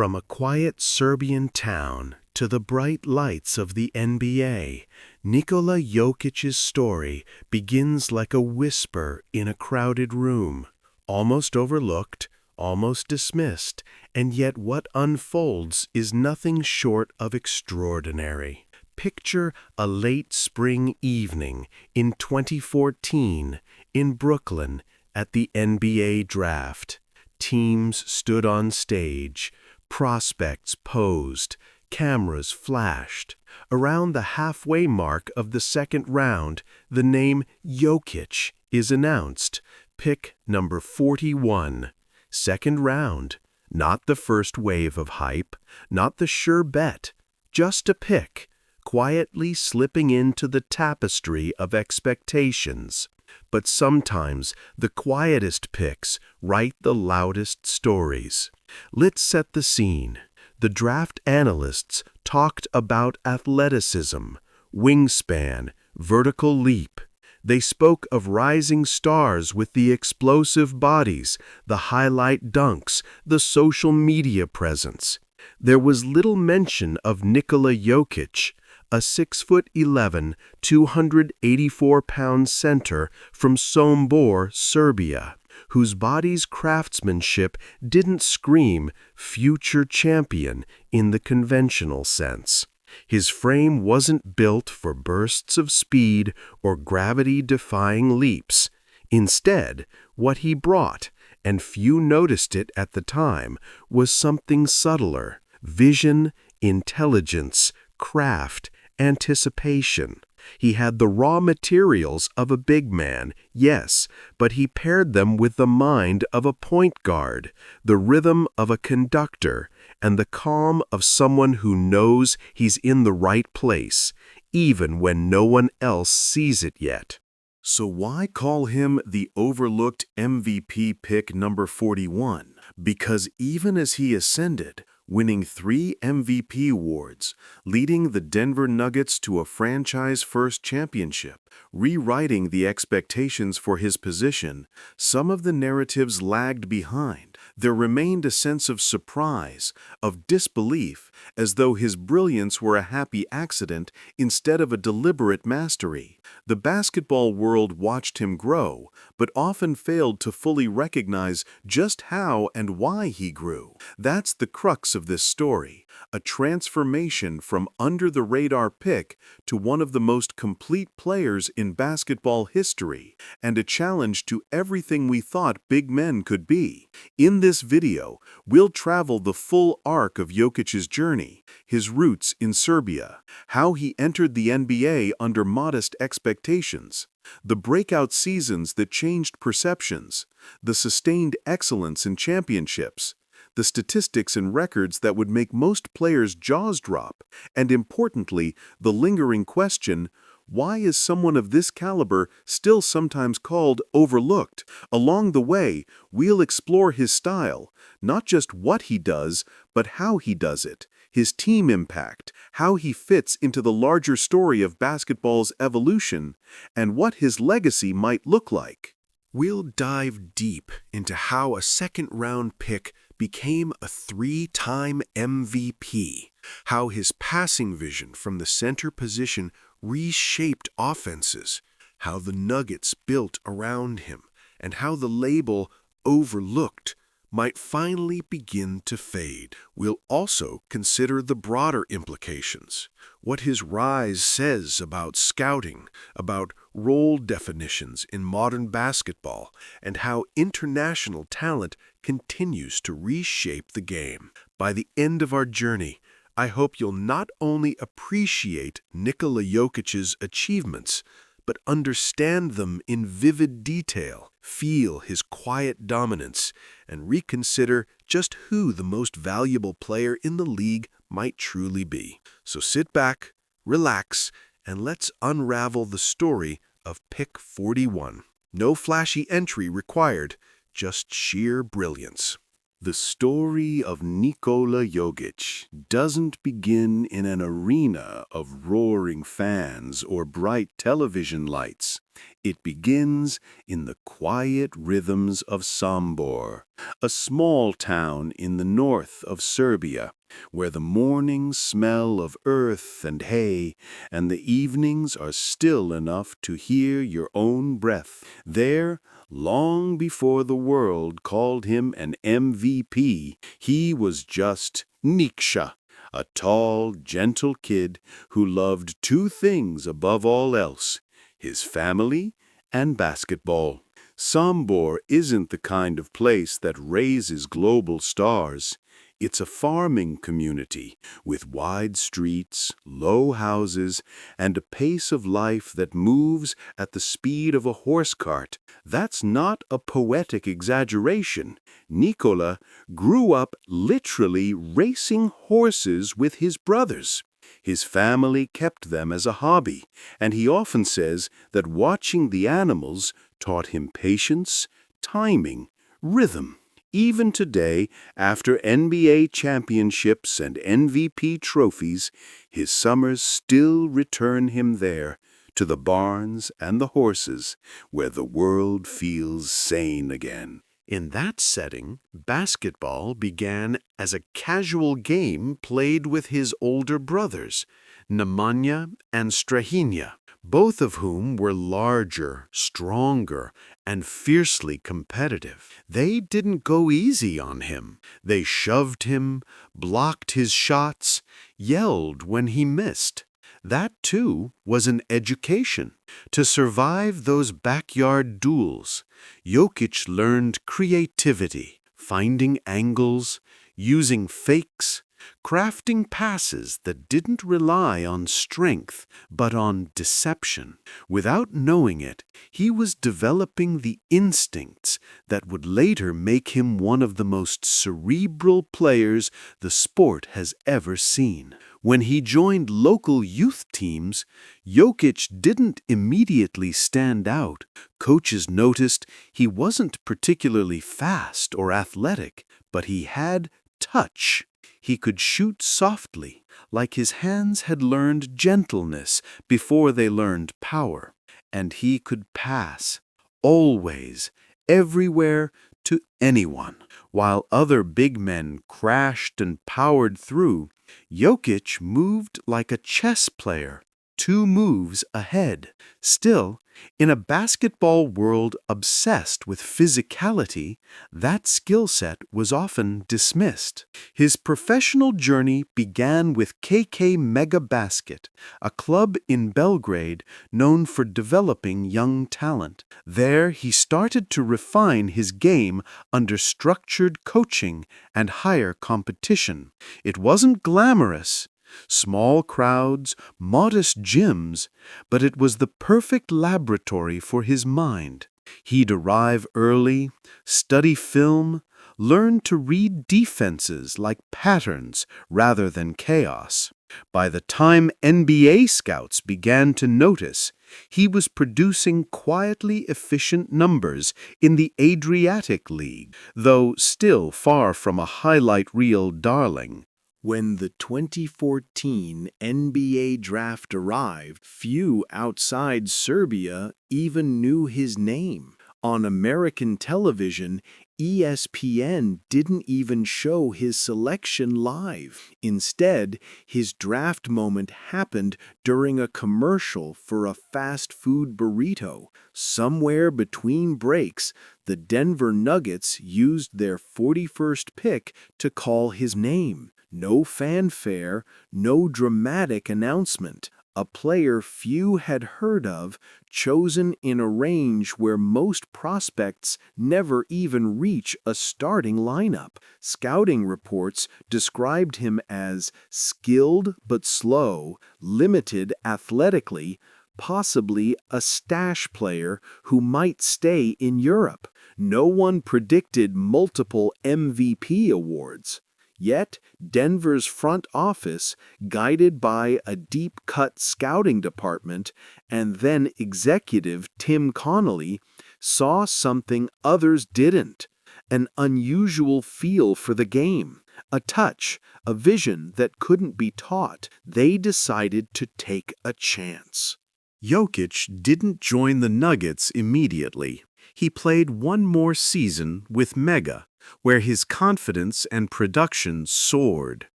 From a quiet Serbian town to the bright lights of the NBA, Nikola Jokic's story begins like a whisper in a crowded room, almost overlooked, almost dismissed, and yet what unfolds is nothing short of extraordinary. Picture a late spring evening in 2014 in Brooklyn at the NBA draft. Teams stood on stage. Prospects posed, cameras flashed. Around the halfway mark of the second round, the name Jokić is announced. Pick number 41. Second round. Not the first wave of hype, not the sure bet, just a pick, quietly slipping into the tapestry of expectations. But sometimes the quietest picks write the loudest stories. Let's set the scene. The draft analysts talked about athleticism, wingspan, vertical leap. They spoke of rising stars with the explosive bodies, the highlight dunks, the social media presence. There was little mention of Nikola Jokić, a 6'11", 284-pound center from Sombor, Serbia, whose body's craftsmanship didn't scream future champion in the conventional sense. His frame wasn't built for bursts of speed or gravity-defying leaps. Instead, what he brought, and few noticed it at the time, was something subtler: vision, intelligence, craft, anticipation. He had the raw materials of a big man, yes, but he paired them with the mind of a point guard, the rhythm of a conductor, and the calm of someone who knows he's in the right place, even when no one else sees it yet. So why call him the overlooked MVP pick number 41? Because even as he ascended, winning 3 MVP awards, leading the Denver Nuggets to a franchise-first championship, rewriting the expectations for his position, some of the narratives lagged behind. There remained a sense of surprise, of disbelief, as though his brilliance were a happy accident instead of a deliberate mastery. The basketball world watched him grow, but often failed to fully recognize just how and why he grew. That's the crux of this story, a transformation from under-the-radar pick to one of the most complete players in basketball history, and a challenge to everything we thought big men could be. In this video, we'll travel the full arc of Jokic's journey, his roots in Serbia, how he entered the NBA under modest expectations, the breakout seasons that changed perceptions, the sustained excellence in championships, the statistics and records that would make most players' jaws drop, and importantly, the lingering question: why is someone of this caliber still sometimes called overlooked? Along the way, we'll explore his style, not just what he does, but how he does it, his team impact, how he fits into the larger story of basketball's evolution, and what his legacy might look like. We'll dive deep into how a second-round pick became a 3-time MVP, how his passing vision from the center position reshaped offenses, how the Nuggets built around him, and how the label "overlooked" might finally begin to fade. We'll also consider the broader implications, what his rise says about scouting, about role definitions in modern basketball, and how international talent continues to reshape the game. By the end of our journey, I hope you'll not only appreciate Nikola Jokic's achievements, but understand them in vivid detail, feel his quiet dominance, and reconsider just who the most valuable player in the league might truly be. So sit back, relax, and let's unravel the story of pick 41. No flashy entry required, just sheer brilliance. The story of Nikola Jokić doesn't begin in an arena of roaring fans or bright television lights. It begins in the quiet rhythms of Sombor, a small town in the north of Serbia, where the mornings smell of earth and hay, and the evenings are still enough to hear your own breath. There, long before the world called him an MVP, he was just Niksha, a tall, gentle kid who loved two things above all else: his family and basketball. Sombor isn't the kind of place that raises global stars. It's a farming community with wide streets, low houses, and a pace of life that moves at the speed of a horse cart. That's not a poetic exaggeration. Nikola grew up literally racing horses with his brothers. His family kept them as a hobby, and he often says that watching the animals taught him patience, timing, rhythm. Even today, after NBA championships and MVP trophies, his summers still return him there, to the barns and the horses, where the world feels sane again. In that setting, basketball began as a casual game played with his older brothers, Nemanja and Strahinja, both of whom were larger, stronger, and fiercely competitive. They didn't go easy on him. They shoved him, blocked his shots, yelled when he missed. That, too, was an education. To survive those backyard duels, Jokić learned creativity, finding angles, using fakes, crafting passes that didn't rely on strength but on deception. Without knowing it, he was developing the instincts that would later make him one of the most cerebral players the sport has ever seen. When he joined local youth teams, Jokić didn't immediately stand out. Coaches noticed he wasn't particularly fast or athletic, but he had touch. He could shoot softly, like his hands had learned gentleness before they learned power. And he could pass, always, everywhere, to anyone. While other big men crashed and powered through, Jokić moved like a chess player, 2 moves ahead. Still, in a basketball world obsessed with physicality, that skill set was often dismissed. His professional journey began with KK Mega Basket, a club in Belgrade known for developing young talent. There, he started to refine his game under structured coaching and higher competition. It wasn't glamorous. Small crowds, modest gyms, but it was the perfect laboratory for his mind. He'd arrive early, study film, learn to read defenses like patterns rather than chaos. By the time NBA scouts began to notice, he was producing quietly efficient numbers in the Adriatic League, though still far from a highlight reel darling. When the 2014 NBA draft arrived, few outside Serbia even knew his name. On American television, ESPN didn't even show his selection live. Instead, his draft moment happened during a commercial for a fast food burrito. Somewhere between breaks, the Denver Nuggets used their 41st pick to call his name. No fanfare, no dramatic announcement. A player few had heard of, chosen in a range where most prospects never even reach a starting lineup. Scouting reports described him as skilled but slow, limited athletically, possibly a stash player who might stay in Europe. No one predicted multiple MVP awards. Yet, Denver's front office, guided by a deep-cut scouting department and then executive Tim Connolly, saw something others didn't: an unusual feel for the game, a touch, a vision that couldn't be taught. They decided to take a chance. Jokić didn't join the Nuggets immediately. He played one more season with Mega, where his confidence and production soared.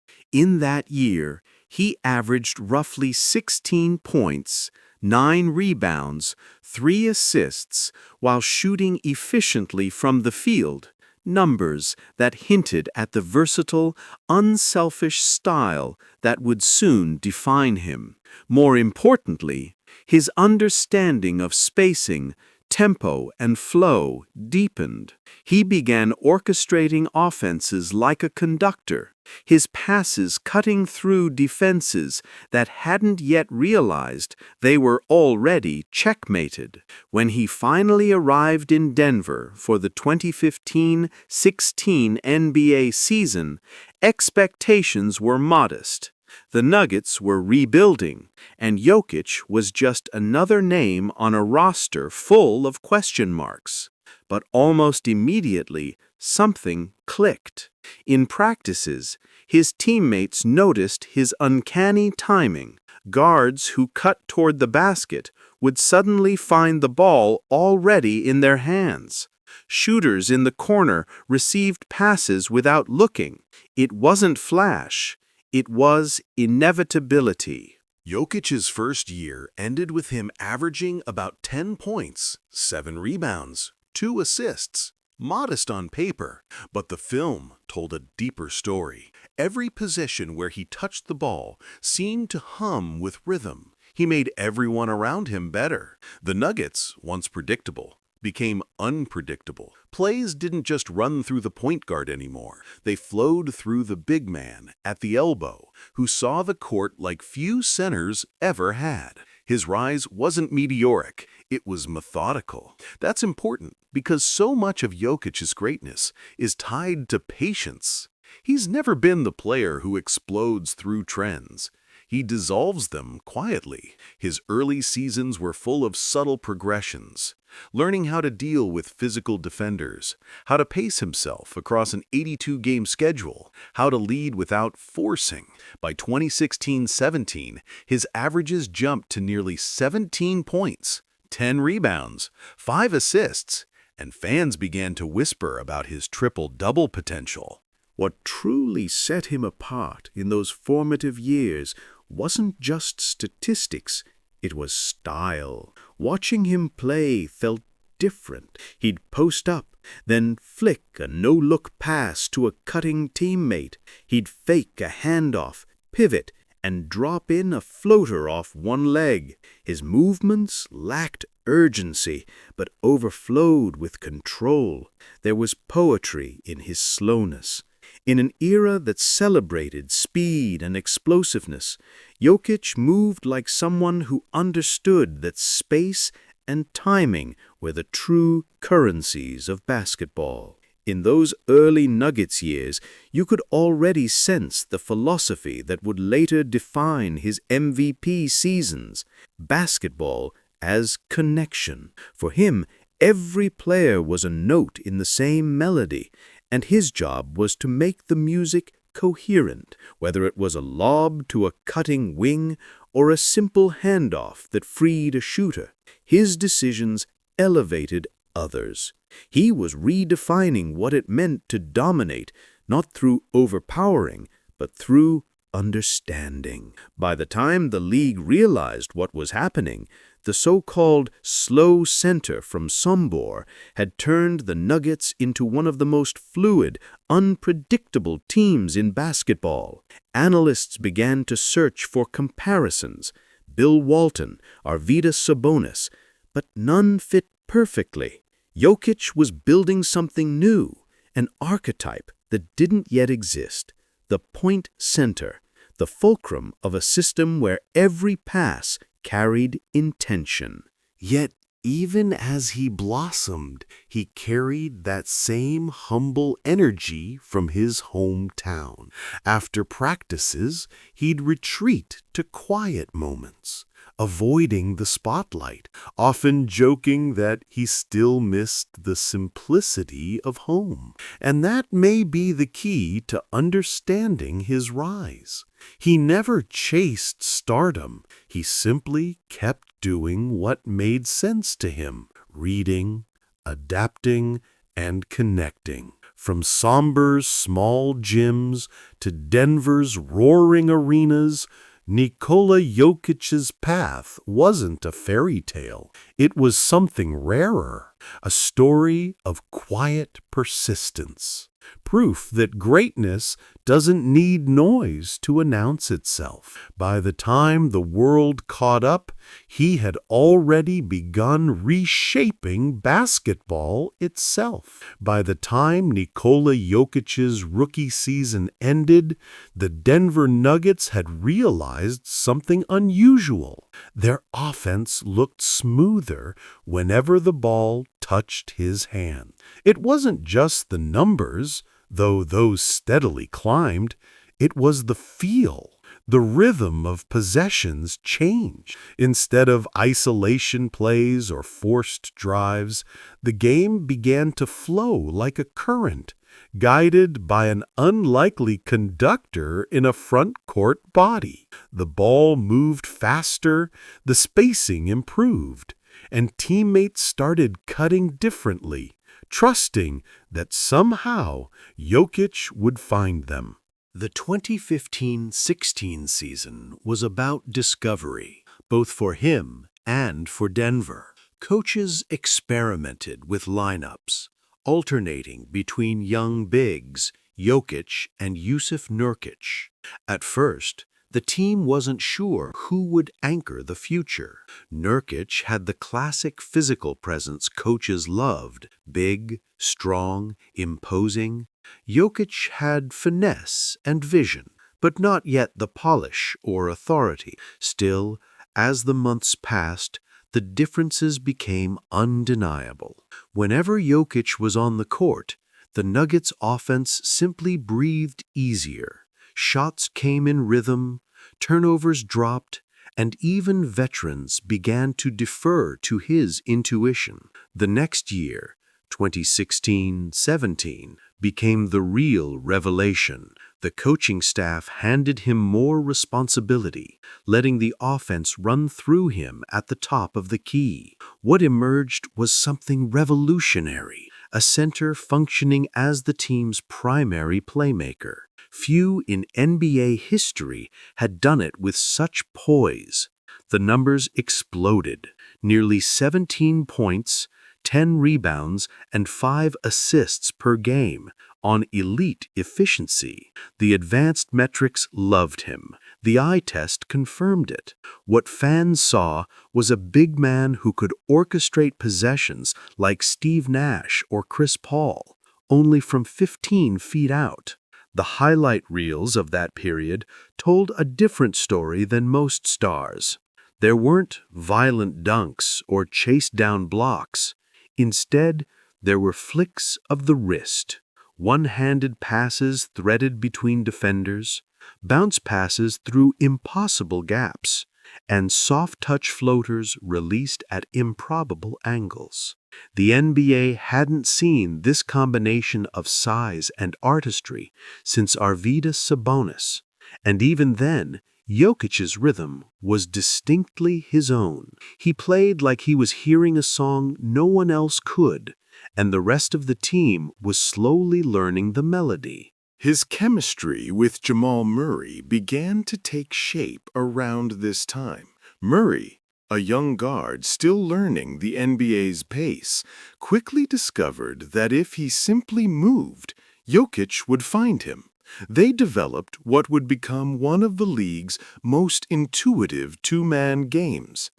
In that year, he averaged roughly 16 points, 9 rebounds, 3 assists, while shooting efficiently from the field, numbers that hinted at the versatile, unselfish style that would soon define him. More importantly, his understanding of spacing, tempo, and flow deepened. He began orchestrating offenses like a conductor, his passes cutting through defenses that hadn't yet realized they were already checkmated. When he finally arrived in Denver for the 2015-16 NBA season, expectations were modest. The Nuggets were rebuilding, and Jokić was just another name on a roster full of question marks. But almost immediately, something clicked. In practices, his teammates noticed his uncanny timing. Guards who cut toward the basket would suddenly find the ball already in their hands. Shooters in the corner received passes without looking. It wasn't flash. It was inevitability. Jokic's first year ended with him averaging about 10 points, 7 rebounds, 2 assists. Modest on paper, but the film told a deeper story. Every possession where he touched the ball seemed to hum with rhythm. He made everyone around him better. The Nuggets, once predictable, became unpredictable. Plays didn't just run through the point guard anymore. They flowed through the big man at the elbow, who saw the court like few centers ever had. His rise wasn't meteoric, it was methodical. That's important because so much of Jokic's greatness is tied to patience. He's never been the player who explodes through trends. He dissolves them quietly. His early seasons were full of subtle progressions, learning how to deal with physical defenders, how to pace himself across an 82-game schedule, how to lead without forcing. By 2016-17, his averages jumped to nearly 17 points, 10 rebounds, 5 assists, and fans began to whisper about his triple-double potential. What truly set him apart in those formative years wasn't just statistics, it was style. Watching him play felt different. He'd post up, then flick a no-look pass to a cutting teammate. He'd fake a handoff, pivot, and drop in a floater off one leg. His movements lacked urgency, but overflowed with control. There was poetry in his slowness. In an era that celebrated speed and explosiveness, Jokić moved like someone who understood that space and timing were the true currencies of basketball. In those early Nuggets years, you could already sense the philosophy that would later define his MVP seasons: basketball as connection. For him, every player was a note in the same melody, and his job was to make the music coherent, whether it was a lob to a cutting wing or a simple handoff that freed a shooter. His decisions elevated others. He was redefining what it meant to dominate, not through overpowering, but through understanding. By the time the league realized what was happening, the so-called slow center from Sombor had turned the Nuggets into one of the most fluid, unpredictable teams in basketball. Analysts began to search for comparisons. Bill Walton, Arvydas Sabonis, but none fit perfectly. Jokić was building something new, an archetype that didn't yet exist: the point center, the fulcrum of a system where every pass carried intention. Yet, even as he blossomed, he carried that same humble energy from his hometown. After practices, he'd retreat to quiet moments, avoiding the spotlight, often joking that he still missed the simplicity of home. And that may be the key to understanding his rise. He never chased stardom. He simply kept doing what made sense to him, reading, adapting, and connecting. From Sombor's small gyms to Denver's roaring arenas, Nikola Jokic's path wasn't a fairy tale. It was something rarer, a story of quiet persistence. Proof that greatness doesn't need noise to announce itself. By the time the world caught up, he had already begun reshaping basketball itself. By the time Nikola Jokic's rookie season ended, the Denver Nuggets had realized something unusual. Their offense looked smoother whenever the ball touched his hand. It wasn't just the numbers, though those steadily climbed. It was the feel. The rhythm of possessions changed. Instead of isolation plays or forced drives, the game began to flow like a current, guided by an unlikely conductor in a front court body. The ball moved faster, the spacing improved, and teammates started cutting differently, trusting that somehow Jokić would find them. The 2015-16 season was about discovery, both for him and for Denver. Coaches experimented with lineups, alternating between young bigs, Jokić and Jusuf Nurkic. At first, the team wasn't sure who would anchor the future. Nurkic had the classic physical presence coaches loved, big, strong, imposing. Jokić had finesse and vision, but not yet the polish or authority. Still, as the months passed, the differences became undeniable. Whenever Jokić was on the court, the Nuggets' offense simply breathed easier. Shots came in rhythm, turnovers dropped, and even veterans began to defer to his intuition. The next year, 2016-17, became the real revelation. The coaching staff handed him more responsibility, letting the offense run through him at the top of the key. What emerged was something revolutionary, a center functioning as the team's primary playmaker. Few in NBA history had done it with such poise. The numbers exploded. Nearly 17 points, 10 rebounds, and 5 assists per game on elite efficiency. The advanced metrics loved him. The eye test confirmed it. What fans saw was a big man who could orchestrate possessions like Steve Nash or Chris Paul, only from 15 feet out. The highlight reels of that period told a different story than most stars. There weren't violent dunks or chase-down blocks. Instead, there were flicks of the wrist, one-handed passes threaded between defenders, bounce passes through impossible gaps, and soft-touch floaters released at improbable angles. The NBA hadn't seen this combination of size and artistry since Arvydas Sabonis, and even then, Jokic's rhythm was distinctly his own. He played like he was hearing a song no one else could, and the rest of the team was slowly learning the melody. His chemistry with Jamal Murray began to take shape around this time. Murray, a young guard still learning the NBA's pace, quickly discovered that if he simply moved, Jokić would find him. They developed what would become one of the league's most intuitive two-man games.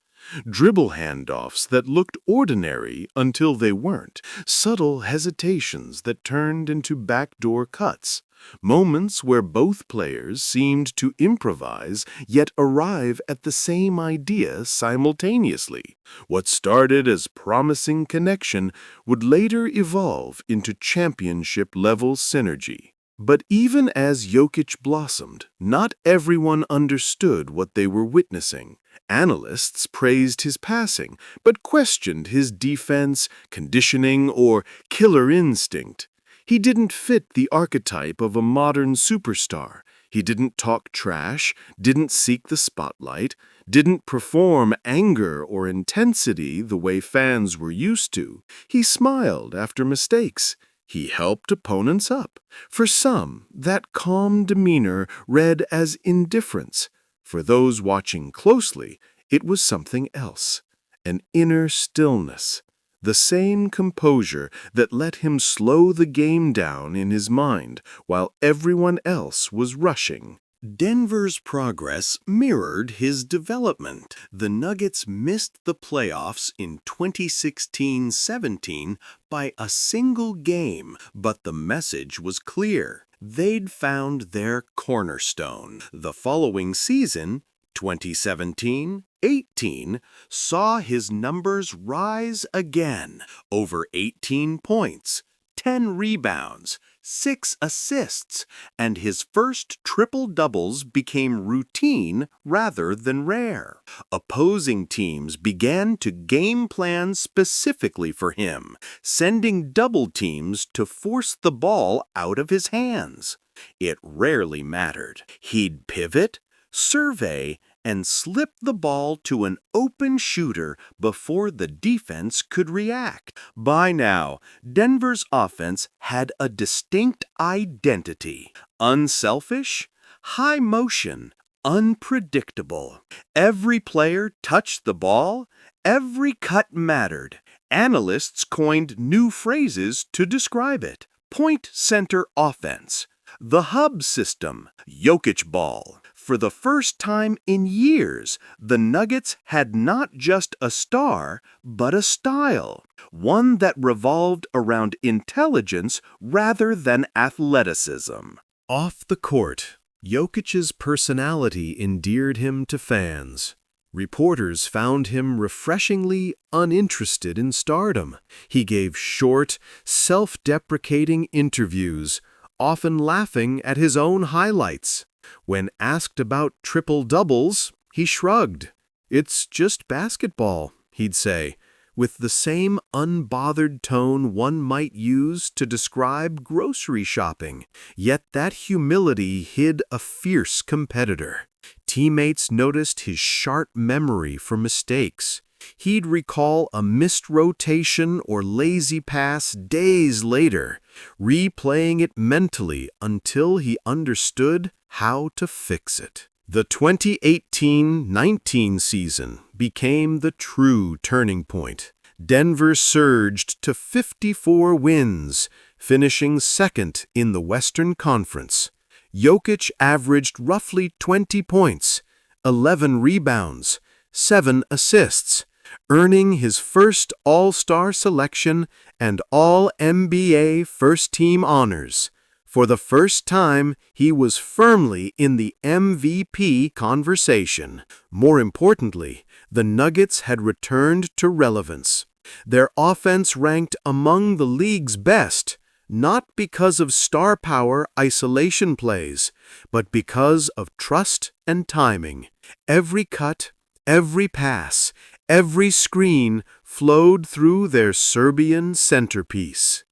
Dribble handoffs that looked ordinary until they weren't, subtle hesitations that turned into backdoor cuts, moments where both players seemed to improvise yet arrive at the same idea simultaneously. What started as promising connection would later evolve into championship-level synergy. But even as Jokić blossomed, not everyone understood what they were witnessing. Analysts praised his passing, but questioned his defense, conditioning, or killer instinct. He didn't fit the archetype of a modern superstar. He didn't talk trash, didn't seek the spotlight, didn't perform anger or intensity the way fans were used to. He smiled after mistakes. He helped opponents up. For some, that calm demeanor read as indifference. For those watching closely, it was something else, an inner stillness, the same composure that let him slow the game down in his mind while everyone else was rushing. Denver's progress mirrored his development. The Nuggets missed the playoffs in 2016-17 by a single game, but the message was clear. They'd found their cornerstone. The following season, 2017-18, saw his numbers rise again, over 18 points, 10 rebounds, 6 assists, and his first triple-doubles became routine rather than rare. Opposing teams began to game plan specifically for him, sending double teams to force the ball out of his hands. It rarely mattered. He'd pivot, survey, and slip the ball to an open shooter before the defense could react. By now, Denver's offense had a distinct identity: unselfish, high motion, unpredictable. Every player touched the ball, every cut mattered. Analysts coined new phrases to describe it: point-center offense, the hub system, Jokić ball. For the first time in years, the Nuggets had not just a star, but a style, one that revolved around intelligence rather than athleticism. Off the court, Jokic's personality endeared him to fans. Reporters found him refreshingly uninterested in stardom. He gave short, self-deprecating interviews, often laughing at his own highlights. When asked about triple-doubles, he shrugged. "It's just basketball," he'd say, with the same unbothered tone one might use to describe grocery shopping. Yet that humility hid a fierce competitor. Teammates noticed his sharp memory for mistakes. He'd recall a missed rotation or lazy pass days later, replaying it mentally until he understood how to fix it. The 2018-19 season became the true turning point. Denver surged to 54 wins, finishing second in the Western Conference. Jokić averaged roughly 20 points, 11 rebounds, 7 assists, earning his first All-Star selection and All-NBA first-team honors. For the first time, he was firmly in the MVP conversation. More importantly, the Nuggets had returned to relevance. Their offense ranked among the league's best, not because of star power isolation plays, but because of trust and timing. Every cut, every pass, every screen flowed through their Serbian centerpiece.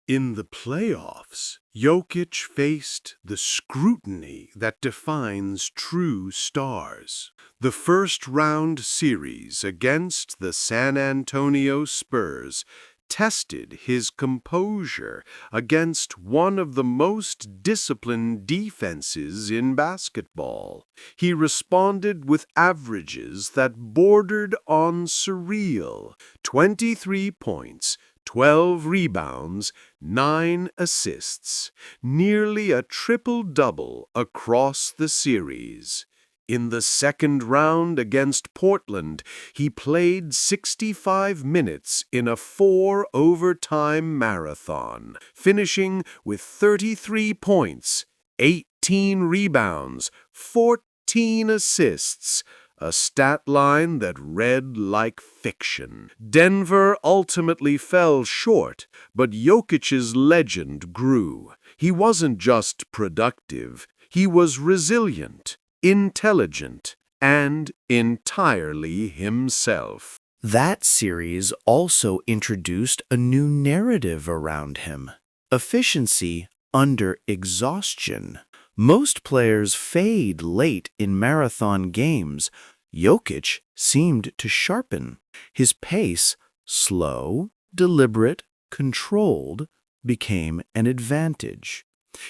In the playoffs, Jokić faced the scrutiny that defines true stars. The first-round series against the San Antonio Spurs tested his composure against one of the most disciplined defenses in basketball. He responded with averages that bordered on surreal: 23 points, 12 rebounds, 9 assists, nearly a triple-double across the series. In the second round against Portland, he played 65 minutes in a 4-overtime marathon, finishing with 33 points, 18 rebounds, 14 assists, a stat line that read like fiction. Denver ultimately fell short, but Jokic's legend grew. He wasn't just productive, he was resilient, intelligent, and entirely himself. That series also introduced a new narrative around him: efficiency under exhaustion. Most players fade late in marathon games. Jokić seemed to sharpen. His pace, slow, deliberate, controlled, became an advantage.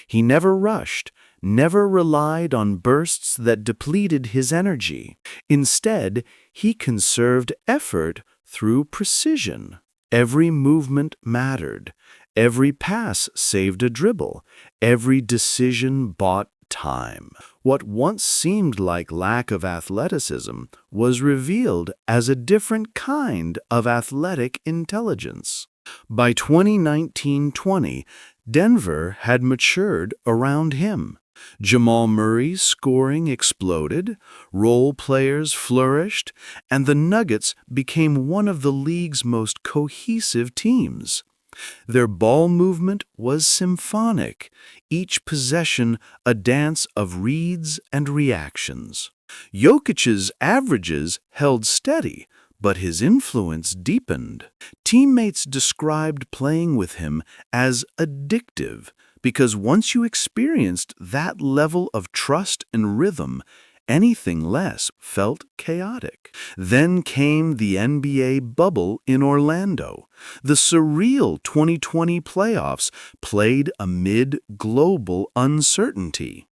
He never rushed, never relied on bursts that depleted his energy. Instead, he conserved effort through precision. Every movement mattered. Every pass saved a dribble. Every decision bought time. What once seemed like lack of athleticism was revealed as a different kind of athletic intelligence. By 2019-20, Denver had matured around him. Jamal Murray's scoring exploded, role players flourished, and the Nuggets became one of the league's most cohesive teams. Their ball movement was symphonic, each possession a dance of reads and reactions. Jokic's averages held steady, but his influence deepened. Teammates described playing with him as addictive because once you experienced that level of trust and rhythm, anything less felt chaotic. Then came the NBA bubble in Orlando. The surreal 2020 playoffs played amid global uncertainty.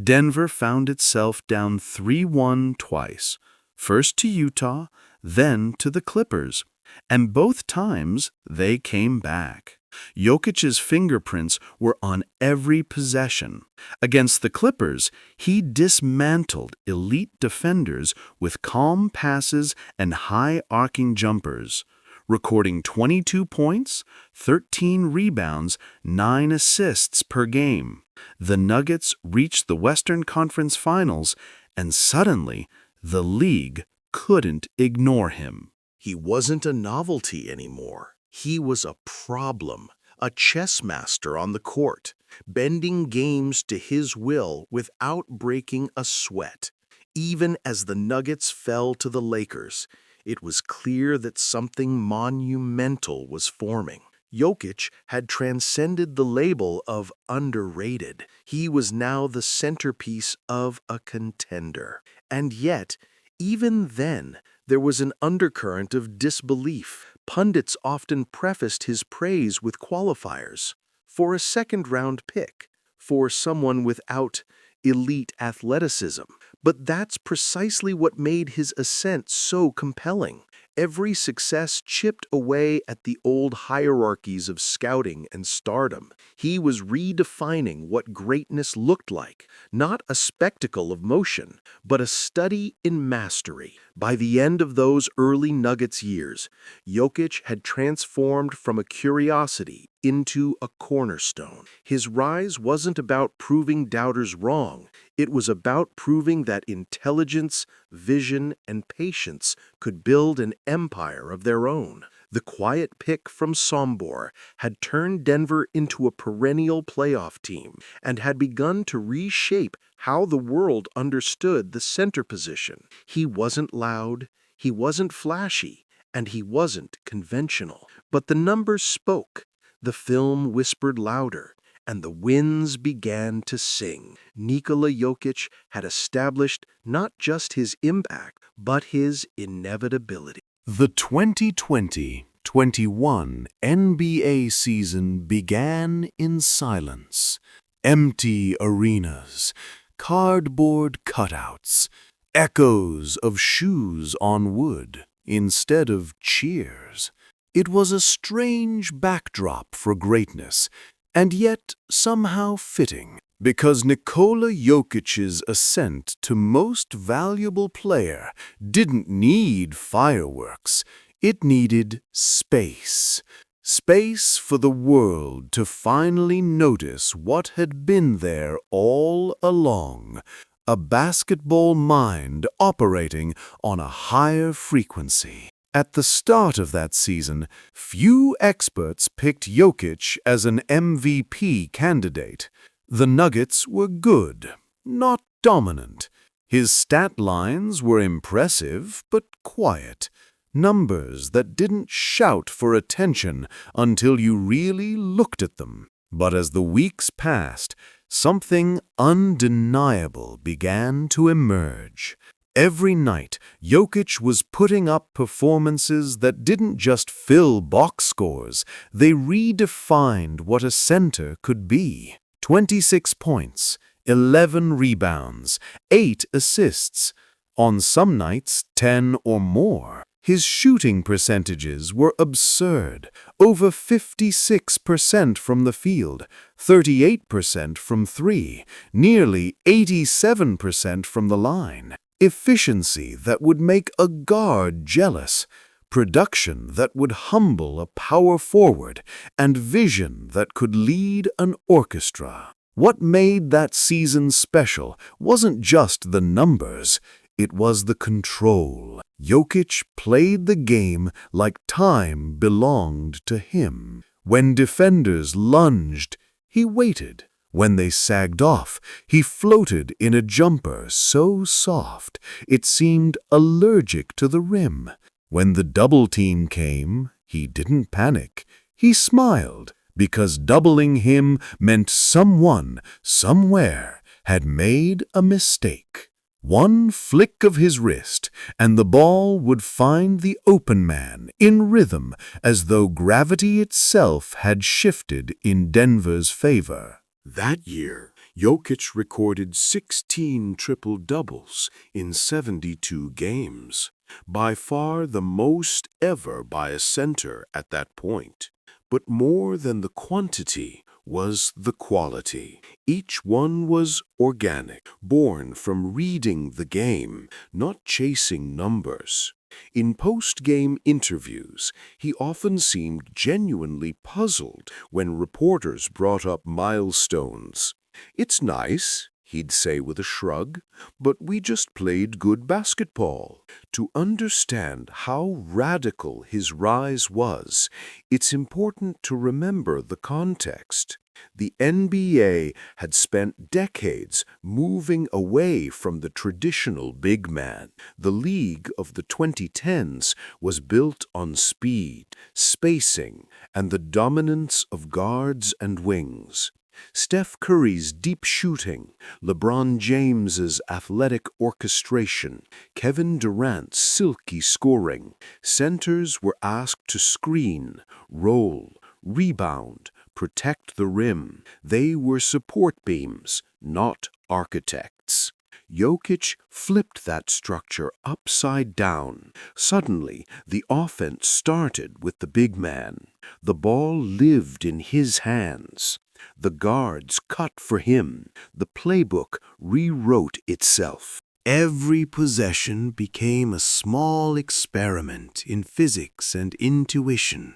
Denver found itself down 3-1 twice, first to Utah, then to the Clippers, and both times they came back. Jokic's fingerprints were on every possession. Against the Clippers, he dismantled elite defenders with calm passes and high-arcing jumpers, recording 22 points, 13 rebounds, 9 assists per game. The Nuggets reached the Western Conference Finals, and suddenly, the league couldn't ignore him. He wasn't a novelty anymore. He was a problem, a chess master on the court, bending games to his will without breaking a sweat. Even as the Nuggets fell to the Lakers, it was clear that something monumental was forming. Jokić had transcended the label of underrated. He was now the centerpiece of a contender. And yet, even then, there was an undercurrent of disbelief. Pundits often prefaced his praise with qualifiers: for a second-round pick, for someone without elite athleticism. But that's precisely what made his ascent so compelling. Every success chipped away at the old hierarchies of scouting and stardom. He was redefining what greatness looked like, not a spectacle of motion, but a study in mastery. By the end of those early Nuggets years, Jokić had transformed from a curiosity into a cornerstone. His rise wasn't about proving doubters wrong. It was about proving that intelligence, vision, and patience could build an empire of their own. The quiet pick from Sombor had turned Denver into a perennial playoff team and had begun to reshape how the world understood the center position. He wasn't loud, he wasn't flashy, and he wasn't conventional. But the numbers spoke. The film whispered louder, and the winds began to sing. Nikola Jokić had established not just his impact, but his inevitability. The 2020-21 NBA season began in silence. Empty arenas, cardboard cutouts, echoes of shoes on wood instead of cheers. It was a strange backdrop for greatness, and yet somehow fitting, because Nikola Jokic's ascent to most valuable player didn't need fireworks. It needed space. Space for the world to finally notice what had been there all along: a basketball mind operating on a higher frequency. At the start of that season, few experts picked Jokić as an MVP candidate. The Nuggets were good, not dominant. His stat lines were impressive but quiet, numbers that didn't shout for attention until you really looked at them. But as the weeks passed, something undeniable began to emerge. Every night, Jokić was putting up performances that didn't just fill box scores, they redefined what a center could be. 26 points, 11 rebounds, 8 assists. On some nights, 10 or more. His shooting percentages were absurd, over 56% from the field, 38% from three, nearly 87% from the line. Efficiency that would make a guard jealous, production that would humble a power forward, and vision that could lead an orchestra. What made that season special wasn't just the numbers, it was the control. Jokić played the game like time belonged to him. When defenders lunged, he waited. When they sagged off, he floated in a jumper so soft it seemed allergic to the rim. When the double team came, he didn't panic. He smiled, because doubling him meant someone, somewhere, had made a mistake. One flick of his wrist, and the ball would find the open man in rhythm as though gravity itself had shifted in Denver's favor. That year, Jokić recorded 16 triple-doubles in 72 games, by far the most ever by a center at that point. But more than the quantity was the quality. Each one was organic, born from reading the game, not chasing numbers. In post-game interviews, he often seemed genuinely puzzled when reporters brought up milestones. "It's nice," he'd say with a shrug, "but we just played good basketball." To understand how radical his rise was, it's important to remember the context. The NBA had spent decades moving away from the traditional big man. The league of the 2010s was built on speed, spacing, and the dominance of guards and wings. Steph Curry's deep shooting, LeBron James's athletic orchestration, Kevin Durant's silky scoring. Centers were asked to screen, roll, rebound, protect the rim. They were support beams, not architects. Jokić flipped that structure upside down. Suddenly, the offense started with the big man. The ball lived in his hands. The guards cut for him. The playbook rewrote itself. Every possession became a small experiment in physics and intuition.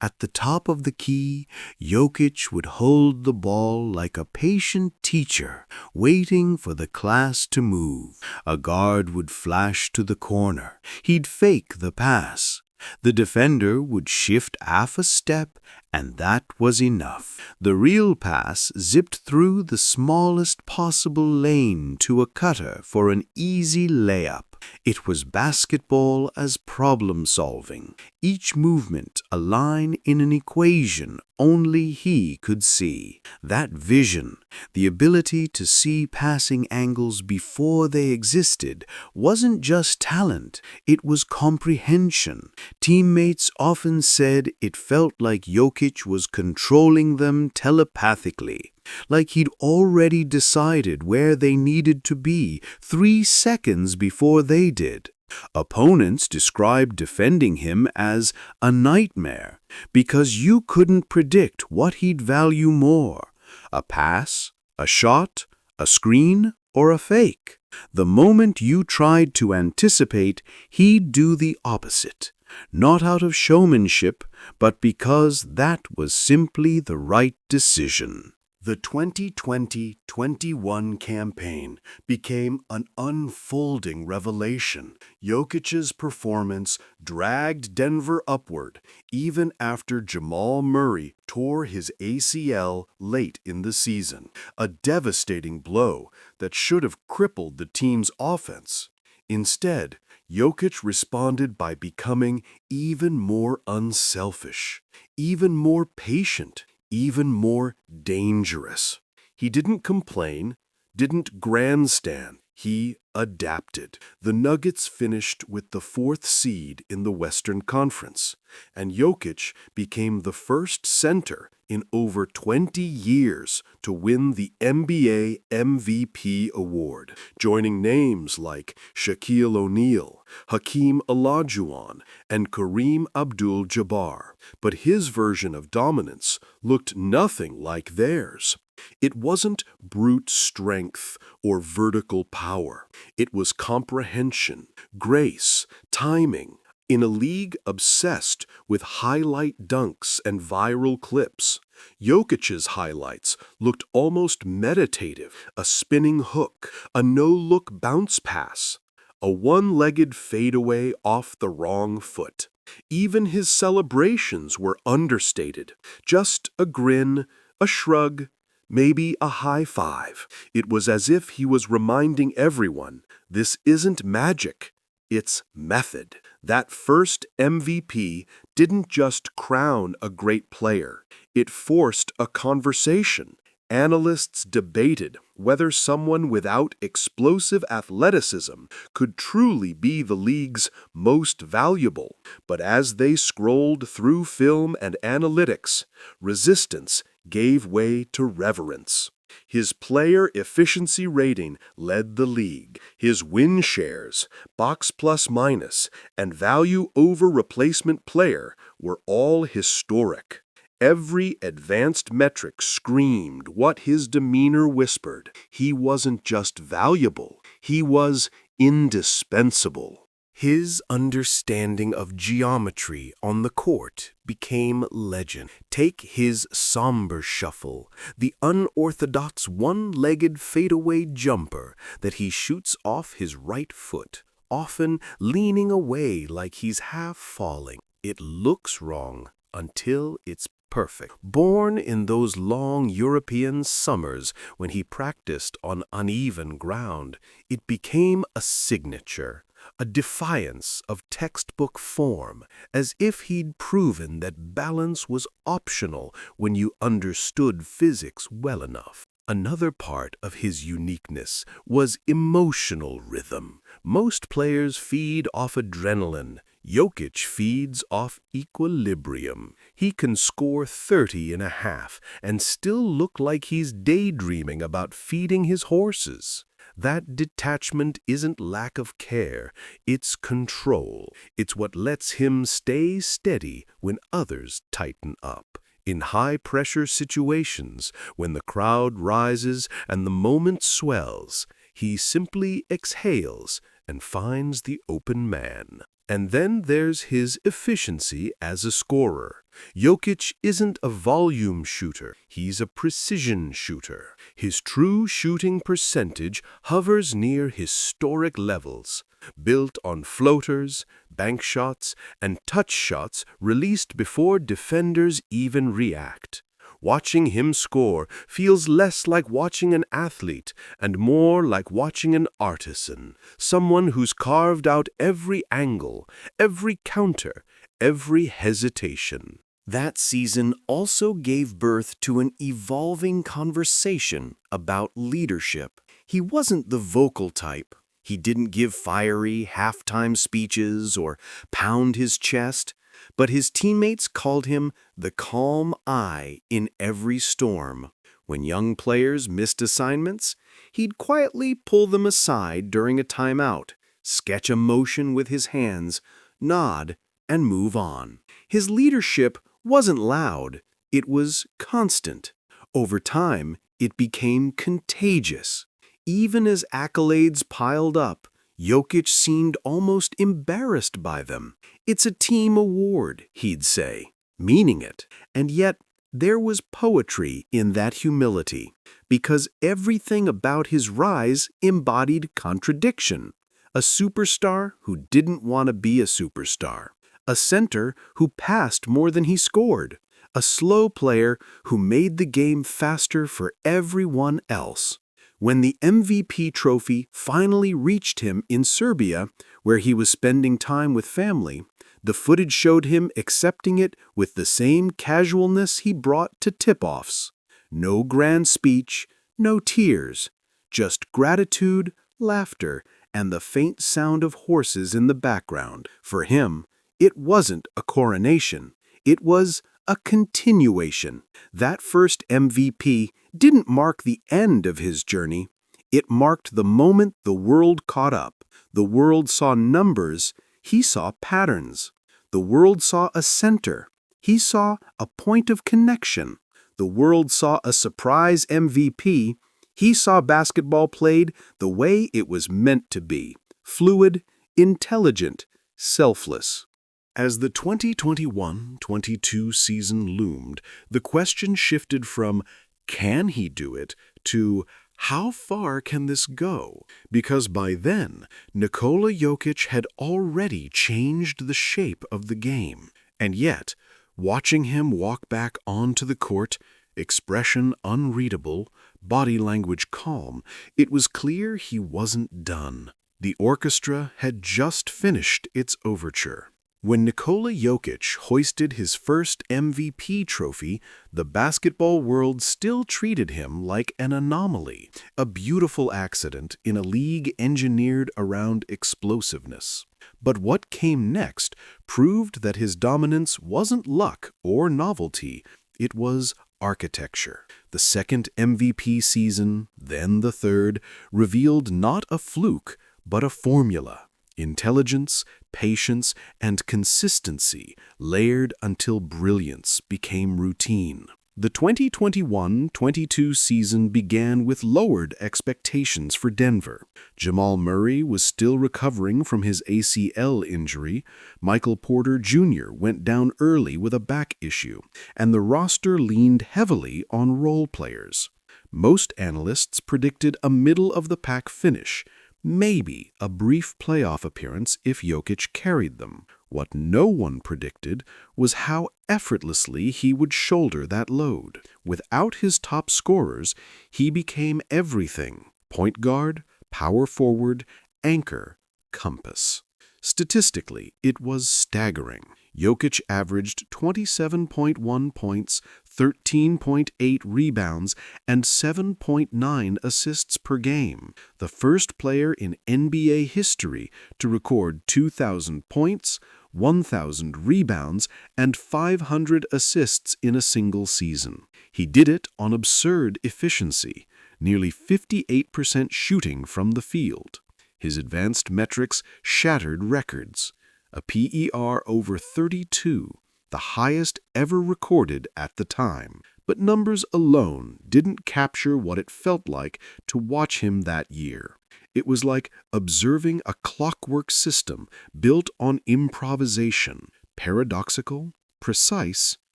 At the top of the key, Jokić would hold the ball like a patient teacher, waiting for the class to move. A guard would flash to the corner. He'd fake the pass. The defender would shift half a step, and that was enough. The real pass zipped through the smallest possible lane to a cutter for an easy layup. It was basketball as problem-solving, each movement a line in an equation only he could see. That vision, the ability to see passing angles before they existed, wasn't just talent, it was comprehension. Teammates often said it felt like Jokić was controlling them telepathically, like he'd already decided where they needed to be 3 seconds before they did. Opponents described defending him as a nightmare because you couldn't predict what he'd value more, a pass, a shot, a screen, or a fake. The moment you tried to anticipate, he'd do the opposite. Not out of showmanship, but because that was simply the right decision. The 2020-21 campaign became an unfolding revelation. Jokic's performance dragged Denver upward, even after Jamal Murray tore his ACL late in the season, a devastating blow that should have crippled the team's offense. Instead, Jokić responded by becoming even more unselfish, even more patient, even more dangerous. He didn't complain, didn't grandstand. He adapted. The Nuggets finished with the 4th seed in the Western Conference, and Jokić became the first center in over 20 years to win the NBA MVP award, joining names like Shaquille O'Neal, Hakeem Olajuwon, and Kareem Abdul-Jabbar. But his version of dominance looked nothing like theirs. It wasn't brute strength or vertical power. It was comprehension, grace, timing. In a league obsessed with highlight dunks and viral clips, Jokic's highlights looked almost meditative, a spinning hook, a no-look bounce pass, a one-legged fadeaway off the wrong foot. Even his celebrations were understated, just a grin, a shrug, maybe a high five. It was as if he was reminding everyone, this isn't magic, it's method. That first MVP didn't just crown a great player, it forced a conversation. Analysts debated whether someone without explosive athleticism could truly be the league's most valuable. But as they scrolled through film and analytics, resistance gave way to reverence. His player efficiency rating led the league. His win shares, box plus minus, and value over replacement player were all historic. Every advanced metric screamed what his demeanor whispered. He wasn't just valuable, he was indispensable. His understanding of geometry on the court became legend. Take his Sombor shuffle, the unorthodox one-legged fadeaway jumper that he shoots off his right foot, often leaning away like he's half falling. It looks wrong until it's perfect. Born in those long European summers when he practiced on uneven ground, it became a signature, a defiance of textbook form, as if he'd proven that balance was optional when you understood physics well enough. Another part of his uniqueness was emotional rhythm. Most players feed off adrenaline. Jokić feeds off equilibrium. He can score 30 and a half and still look like he's daydreaming about feeding his horses. That detachment isn't lack of care, it's control. It's what lets him stay steady when others tighten up. In high-pressure situations, when the crowd rises and the moment swells, he simply exhales and finds the open man. And then there's his efficiency as a scorer. Jokić isn't a volume shooter, he's a precision shooter. His true shooting percentage hovers near historic levels, built on floaters, bank shots, and touch shots released before defenders even react. Watching him score feels less like watching an athlete and more like watching an artisan, someone who's carved out every angle, every counter, every hesitation. That season also gave birth to an evolving conversation about leadership. He wasn't the vocal type. He didn't give fiery, halftime speeches or pound his chest. But his teammates called him the calm eye in every storm. When young players missed assignments, he'd quietly pull them aside during a timeout, sketch a motion with his hands, nod, and move on. His leadership wasn't loud, it was constant. Over time, it became contagious. Even as accolades piled up, Jokić seemed almost embarrassed by them. It's a team award, he'd say, meaning it. And yet, There was poetry in that humility, because everything about his rise embodied contradiction. A superstar who didn't want to be a superstar. A center who passed more than he scored. A slow player who made the game faster for everyone else. When the MVP trophy finally reached him in Serbia, where he was spending time with family, the footage showed him accepting it with the same casualness he brought to tip-offs. No grand speech, no tears, just gratitude, laughter, and the faint sound of horses in the background. For him, it wasn't a coronation. It was a continuation. That first MVP didn't mark the end of his journey. It marked the moment the world caught up. The world saw numbers. He saw patterns. The world saw a center. He saw a point of connection. The world saw a surprise MVP. He saw basketball played the way it was meant to be. Fluid, intelligent, selfless. As the 2021-22 season loomed, the question shifted from, can he do it, to, how far can this go? Because by then, Nikola Jokić had already changed the shape of the game. And yet, watching him walk back onto the court, expression unreadable, body language calm, it was clear he wasn't done. The orchestra had just finished its overture. When Nikola Jokić hoisted his first MVP trophy, the basketball world still treated him like an anomaly, a beautiful accident in a league engineered around explosiveness. But what came next proved that his dominance wasn't luck or novelty, it was architecture. The second MVP season, then the third, revealed not a fluke, but a formula. Intelligence, patience, and consistency layered until brilliance became routine. The 2021-22 season began with lowered expectations for Denver. Jamal Murray was still recovering from his ACL injury, Michael Porter Jr. went down early with a back issue, and the roster leaned heavily on role players. Most analysts predicted a middle-of-the-pack finish, maybe a brief playoff appearance if Jokić carried them. What no one predicted was how effortlessly he would shoulder that load. Without his top scorers, he became everything: point guard, power forward, anchor, compass. Statistically, it was staggering. Jokić averaged 27.1 points, 13.8 rebounds, and 7.9 assists per game. The first player in NBA history to record 2,000 points, 1,000 rebounds, and 500 assists in a single season. He did it on absurd efficiency, nearly 58% shooting from the field. His advanced metrics shattered records. A PER over 32, the highest ever recorded at the time. But numbers alone didn't capture what it felt like to watch him that year. It was like observing a clockwork system built on improvisation, paradoxical, precise,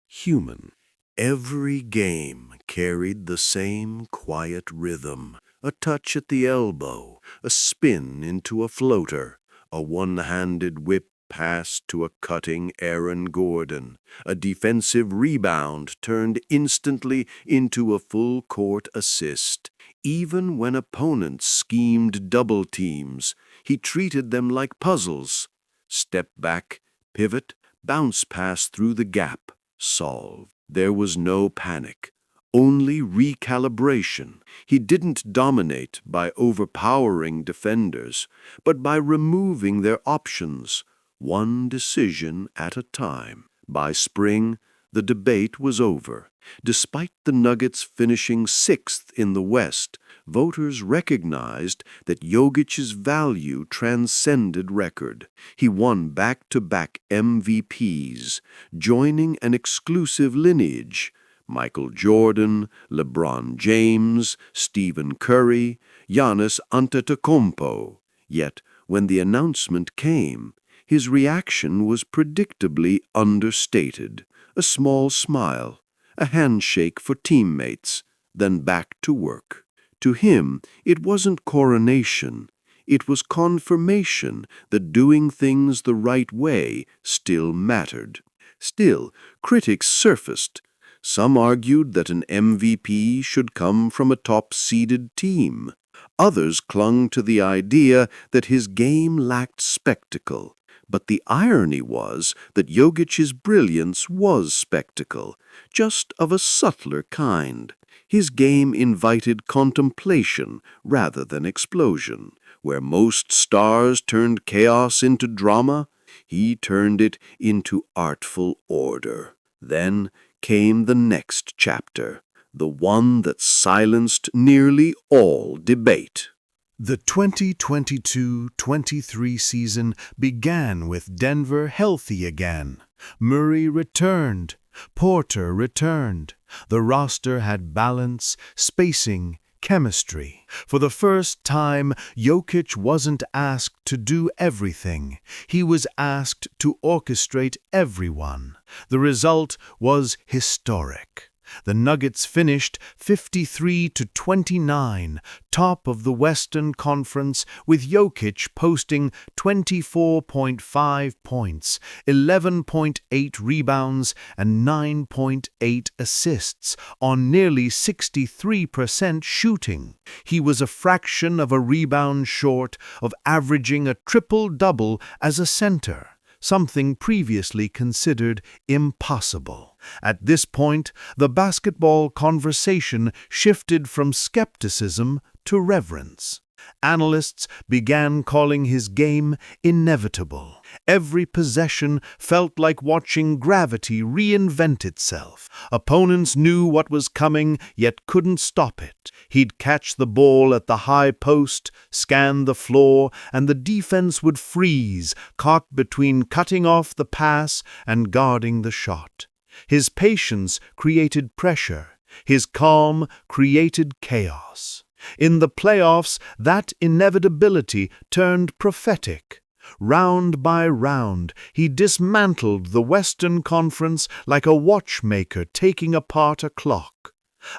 human. Every game carried the same quiet rhythm. A touch at the elbow, a spin into a floater, a one-handed whip pass to a cutting Aaron Gordon, a defensive rebound turned instantly into a full-court assist. Even when opponents schemed double teams, he treated them like puzzles. Step back, pivot, bounce pass through the gap, solve. There was no panic, only recalibration. He didn't dominate by overpowering defenders, but by removing their options, one decision at a time. By spring, the debate was over. Despite the Nuggets finishing 6th in the West, voters recognized that Jokic's value transcended record. He won back-to-back MVPs, joining an exclusive lineage: Michael Jordan, LeBron James, Stephen Curry, Giannis Antetokounmpo. Yet, when the announcement came, his reaction was predictably understated. A small smile, a handshake for teammates, then back to work. To him, it wasn't coronation. It was confirmation that doing things the right way still mattered. Still, critics surfaced. Some argued that an MVP should come from a top-seeded team. Others clung to the idea that his game lacked spectacle. But the irony was that Jokic's brilliance was spectacle, just of a subtler kind. His game invited contemplation rather than explosion. Where most stars turned chaos into drama, he turned it into artful order. Then came the next chapter, the one that silenced nearly all debate. The 2022-23 season began with Denver healthy again. Murray returned. Porter returned. The roster had balance, spacing, chemistry. For the first time, Jokić wasn't asked to do everything. He was asked to orchestrate everyone. The result was historic. The Nuggets finished 53-29, top of the Western Conference, with Jokić posting 24.5 points, 11.8 rebounds, and 9.8 assists on nearly 63% shooting. He was a fraction of a rebound short of averaging a triple-double as a center, something previously considered impossible. At this point, the basketball conversation shifted from skepticism to reverence. Analysts began calling his game inevitable. Every possession felt like watching gravity reinvent itself. Opponents knew what was coming, yet couldn't stop it. He'd catch the ball at the high post, scan the floor, and the defense would freeze, caught between cutting off the pass and guarding the shot. His patience created pressure. His calm created chaos. In the playoffs, that inevitability turned prophetic. Round by round, he dismantled the Western Conference like a watchmaker taking apart a clock.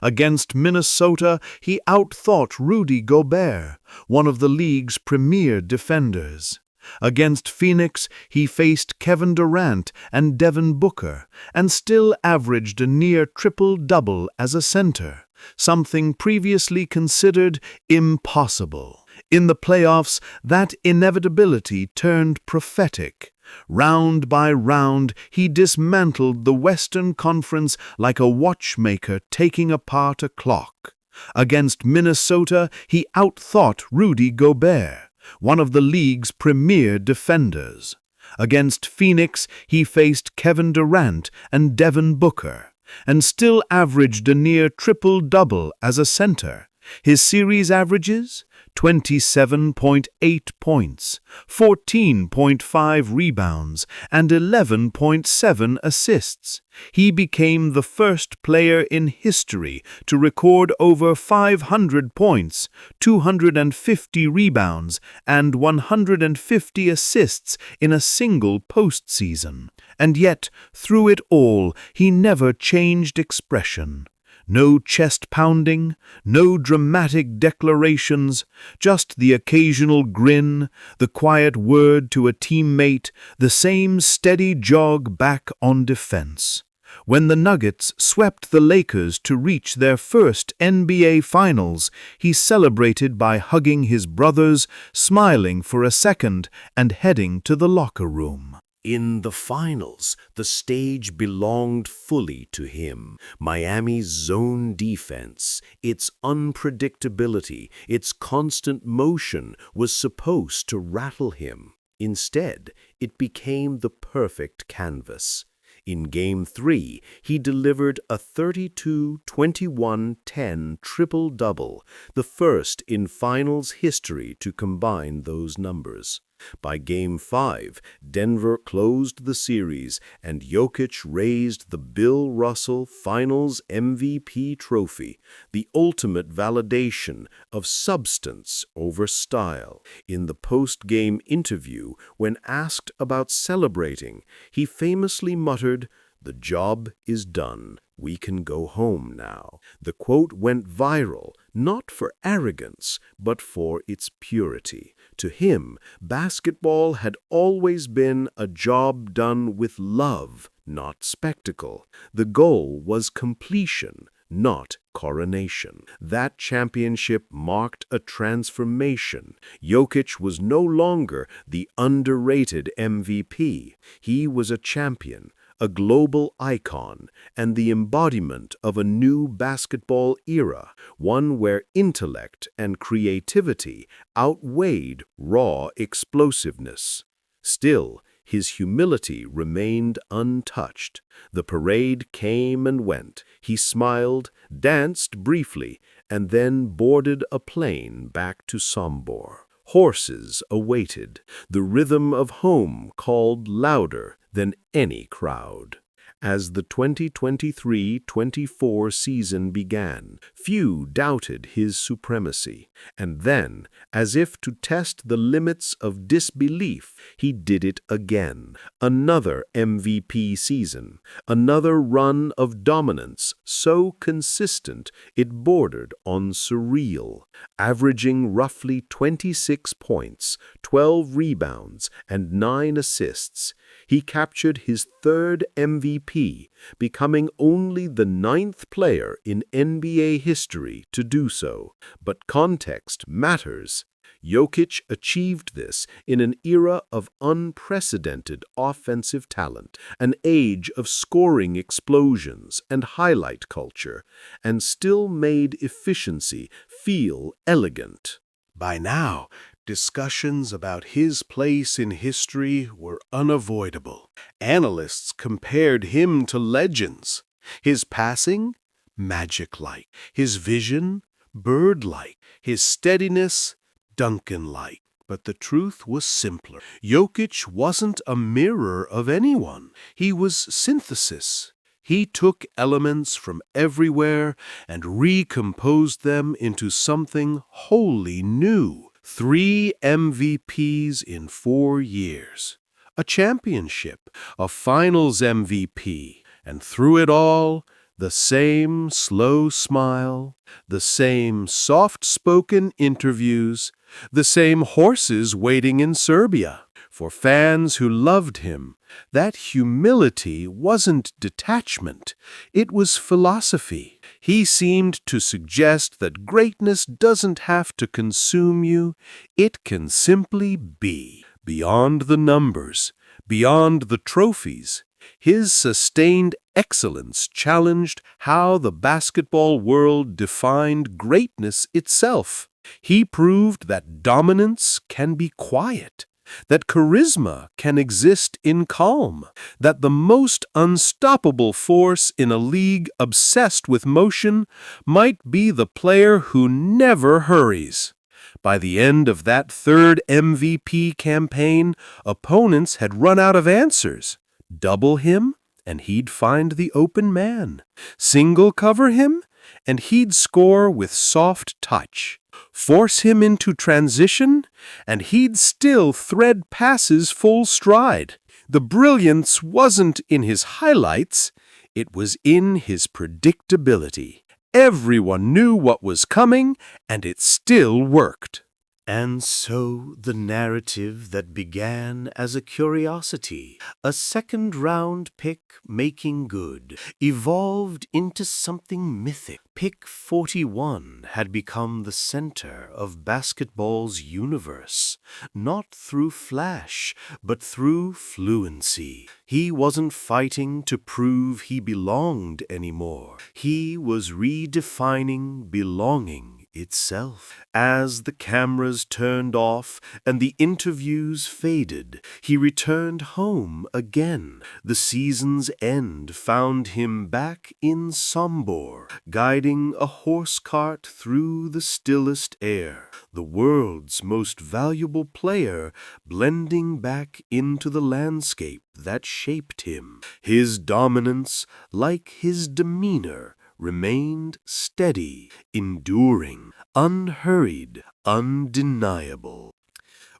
Against Minnesota, he outthought Rudy Gobert, one of the league's premier defenders. Against Phoenix, he faced Kevin Durant and Devin Booker, and still averaged a near triple-double as a center, something previously considered impossible. In the playoffs, that inevitability turned prophetic. Round by round, he dismantled the Western Conference like a watchmaker taking apart a clock. Against Minnesota, he outthought Rudy Gobert, one of the league's premier defenders. Against Phoenix, he faced Kevin Durant and Devin Booker, and still averaged a near triple-double as a center. His series averages? 27.8 points, 14.5 rebounds, and 11.7 assists. He became the first player in history to record over 500 points, 250 rebounds, and 150 assists in a single postseason. And yet, through it all, he never changed expression. No chest-pounding, no dramatic declarations, just the occasional grin, the quiet word to a teammate, the same steady jog back on defense. When the Nuggets swept the Lakers to reach their first NBA Finals, he celebrated by hugging his brothers, smiling for a second, and heading to the locker room. In the finals, the stage belonged fully to him. Miami's zone defense, its unpredictability, its constant motion was supposed to rattle him. Instead, it became the perfect canvas. In Game 3, he delivered a 32-21-10 triple-double, the first in finals history to combine those numbers. By Game 5, Denver closed the series, and Jokić raised the Bill Russell Finals MVP trophy, the ultimate validation of substance over style. In the post-game interview, when asked about celebrating, he famously muttered, "The job is done. We can go home now." The quote went viral, not for arrogance, but for its purity. To him, basketball had always been a job done with love, not spectacle. The goal was completion, not coronation. That championship marked a transformation. Jokić was no longer the underrated MVP. He was a champion, a global icon, and the embodiment of a new basketball era, one where intellect and creativity outweighed raw explosiveness. Still, his humility remained untouched. The parade came and went. He smiled, danced briefly, and then boarded a plane back to Sombor. Horses awaited. The rhythm of home called louder than any crowd. As the 2023-24 season began, few doubted his supremacy. And then, as if to test the limits of disbelief, he did it again. Another MVP season, another run of dominance so consistent it bordered on surreal, averaging roughly 26 points, 12 rebounds, and 9 assists. He captured his third MVP, becoming only the 9th player in NBA history to do so. But context matters. Jokić achieved this in an era of unprecedented offensive talent, an age of scoring explosions and highlight culture, and still made efficiency feel elegant. By now, discussions about his place in history were unavoidable. Analysts compared him to legends. His passing, magic-like. His vision, bird-like. His steadiness, Duncan-like. But the truth was simpler. Jokić wasn't a mirror of anyone. He was synthesis. He took elements from everywhere and recomposed them into something wholly new. 3 MVPs in 4 years. A championship, a finals MVP, and through it all, the same slow smile, the same soft-spoken interviews, the same horses waiting in Serbia. For fans who loved him, that humility wasn't detachment, it was philosophy. He seemed to suggest that greatness doesn't have to consume you, it can simply be. Beyond the numbers, beyond the trophies, his sustained excellence challenged how the basketball world defined greatness itself. He proved that dominance can be quiet, that charisma can exist in calm, that the most unstoppable force in a league obsessed with motion might be the player who never hurries. By the end of that third MVP campaign, opponents had run out of answers. Double him, and he'd find the open man. Single cover him, and he'd score with soft touch. Force him into transition, and he'd still thread passes full stride. The brilliance wasn't in his highlights, it was in his predictability. Everyone knew what was coming, and it still worked. And so the narrative that began as a curiosity, a second-round pick making good, evolved into something mythic. Pick 41 had become the center of basketball's universe, not through flash, but through fluency. He wasn't fighting to prove he belonged anymore. He was redefining belonging itself. As the cameras turned off and the interviews faded, he returned home again. The season's end found him back in Sombor, guiding a horse cart through the stillest air. The world's most valuable player blending back into the landscape that shaped him. His dominance, like his demeanor, remained steady, enduring, unhurried, undeniable.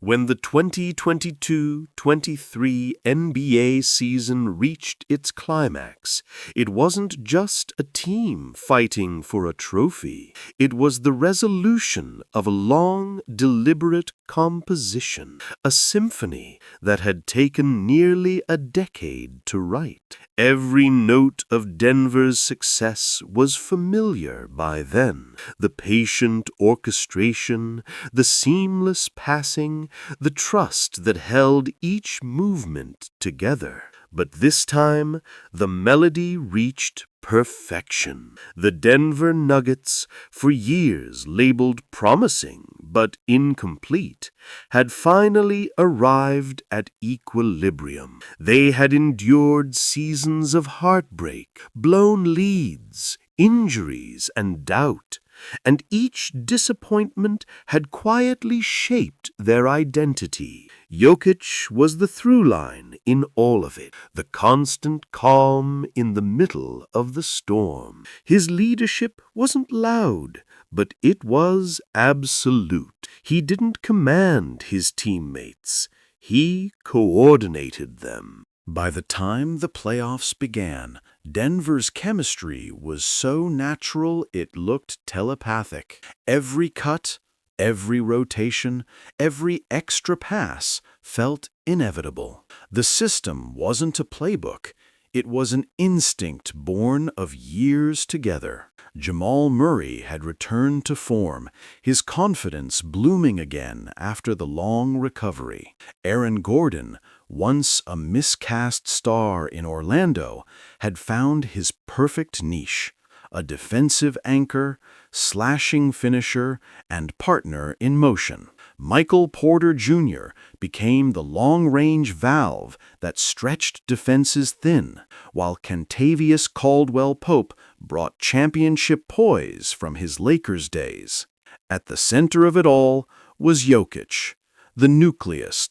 When the 2022-23 NBA season reached its climax, it wasn't just a team fighting for a trophy. It was the resolution of a long, deliberate composition, a symphony that had taken nearly a decade to write. Every note of Denver's success was familiar by then. The patient orchestration, the seamless passing, the trust that held each movement together. But this time, the melody reached perfection. The Denver Nuggets, for years labeled promising but incomplete, had finally arrived at equilibrium. They had endured seasons of heartbreak, blown leads, injuries, and doubt, and each disappointment had quietly shaped their identity. Jokić was the through line in all of it, the constant calm in the middle of the storm. His leadership wasn't loud, but it was absolute. He didn't command his teammates. He coordinated them. By the time the playoffs began, Denver's chemistry was so natural it looked telepathic. Every cut, every rotation, every extra pass felt inevitable. The system wasn't a playbook. It was an instinct born of years together. Jamal Murray had returned to form, his confidence blooming again after the long recovery. Aaron Gordon, once a miscast star in Orlando, had found his perfect niche, a defensive anchor, slashing finisher, and partner in motion. Michael Porter Jr. became the long-range valve that stretched defenses thin, while Kentavious Caldwell-Pope brought championship poise from his Lakers days. At the center of it all was Jokić, the nucleus,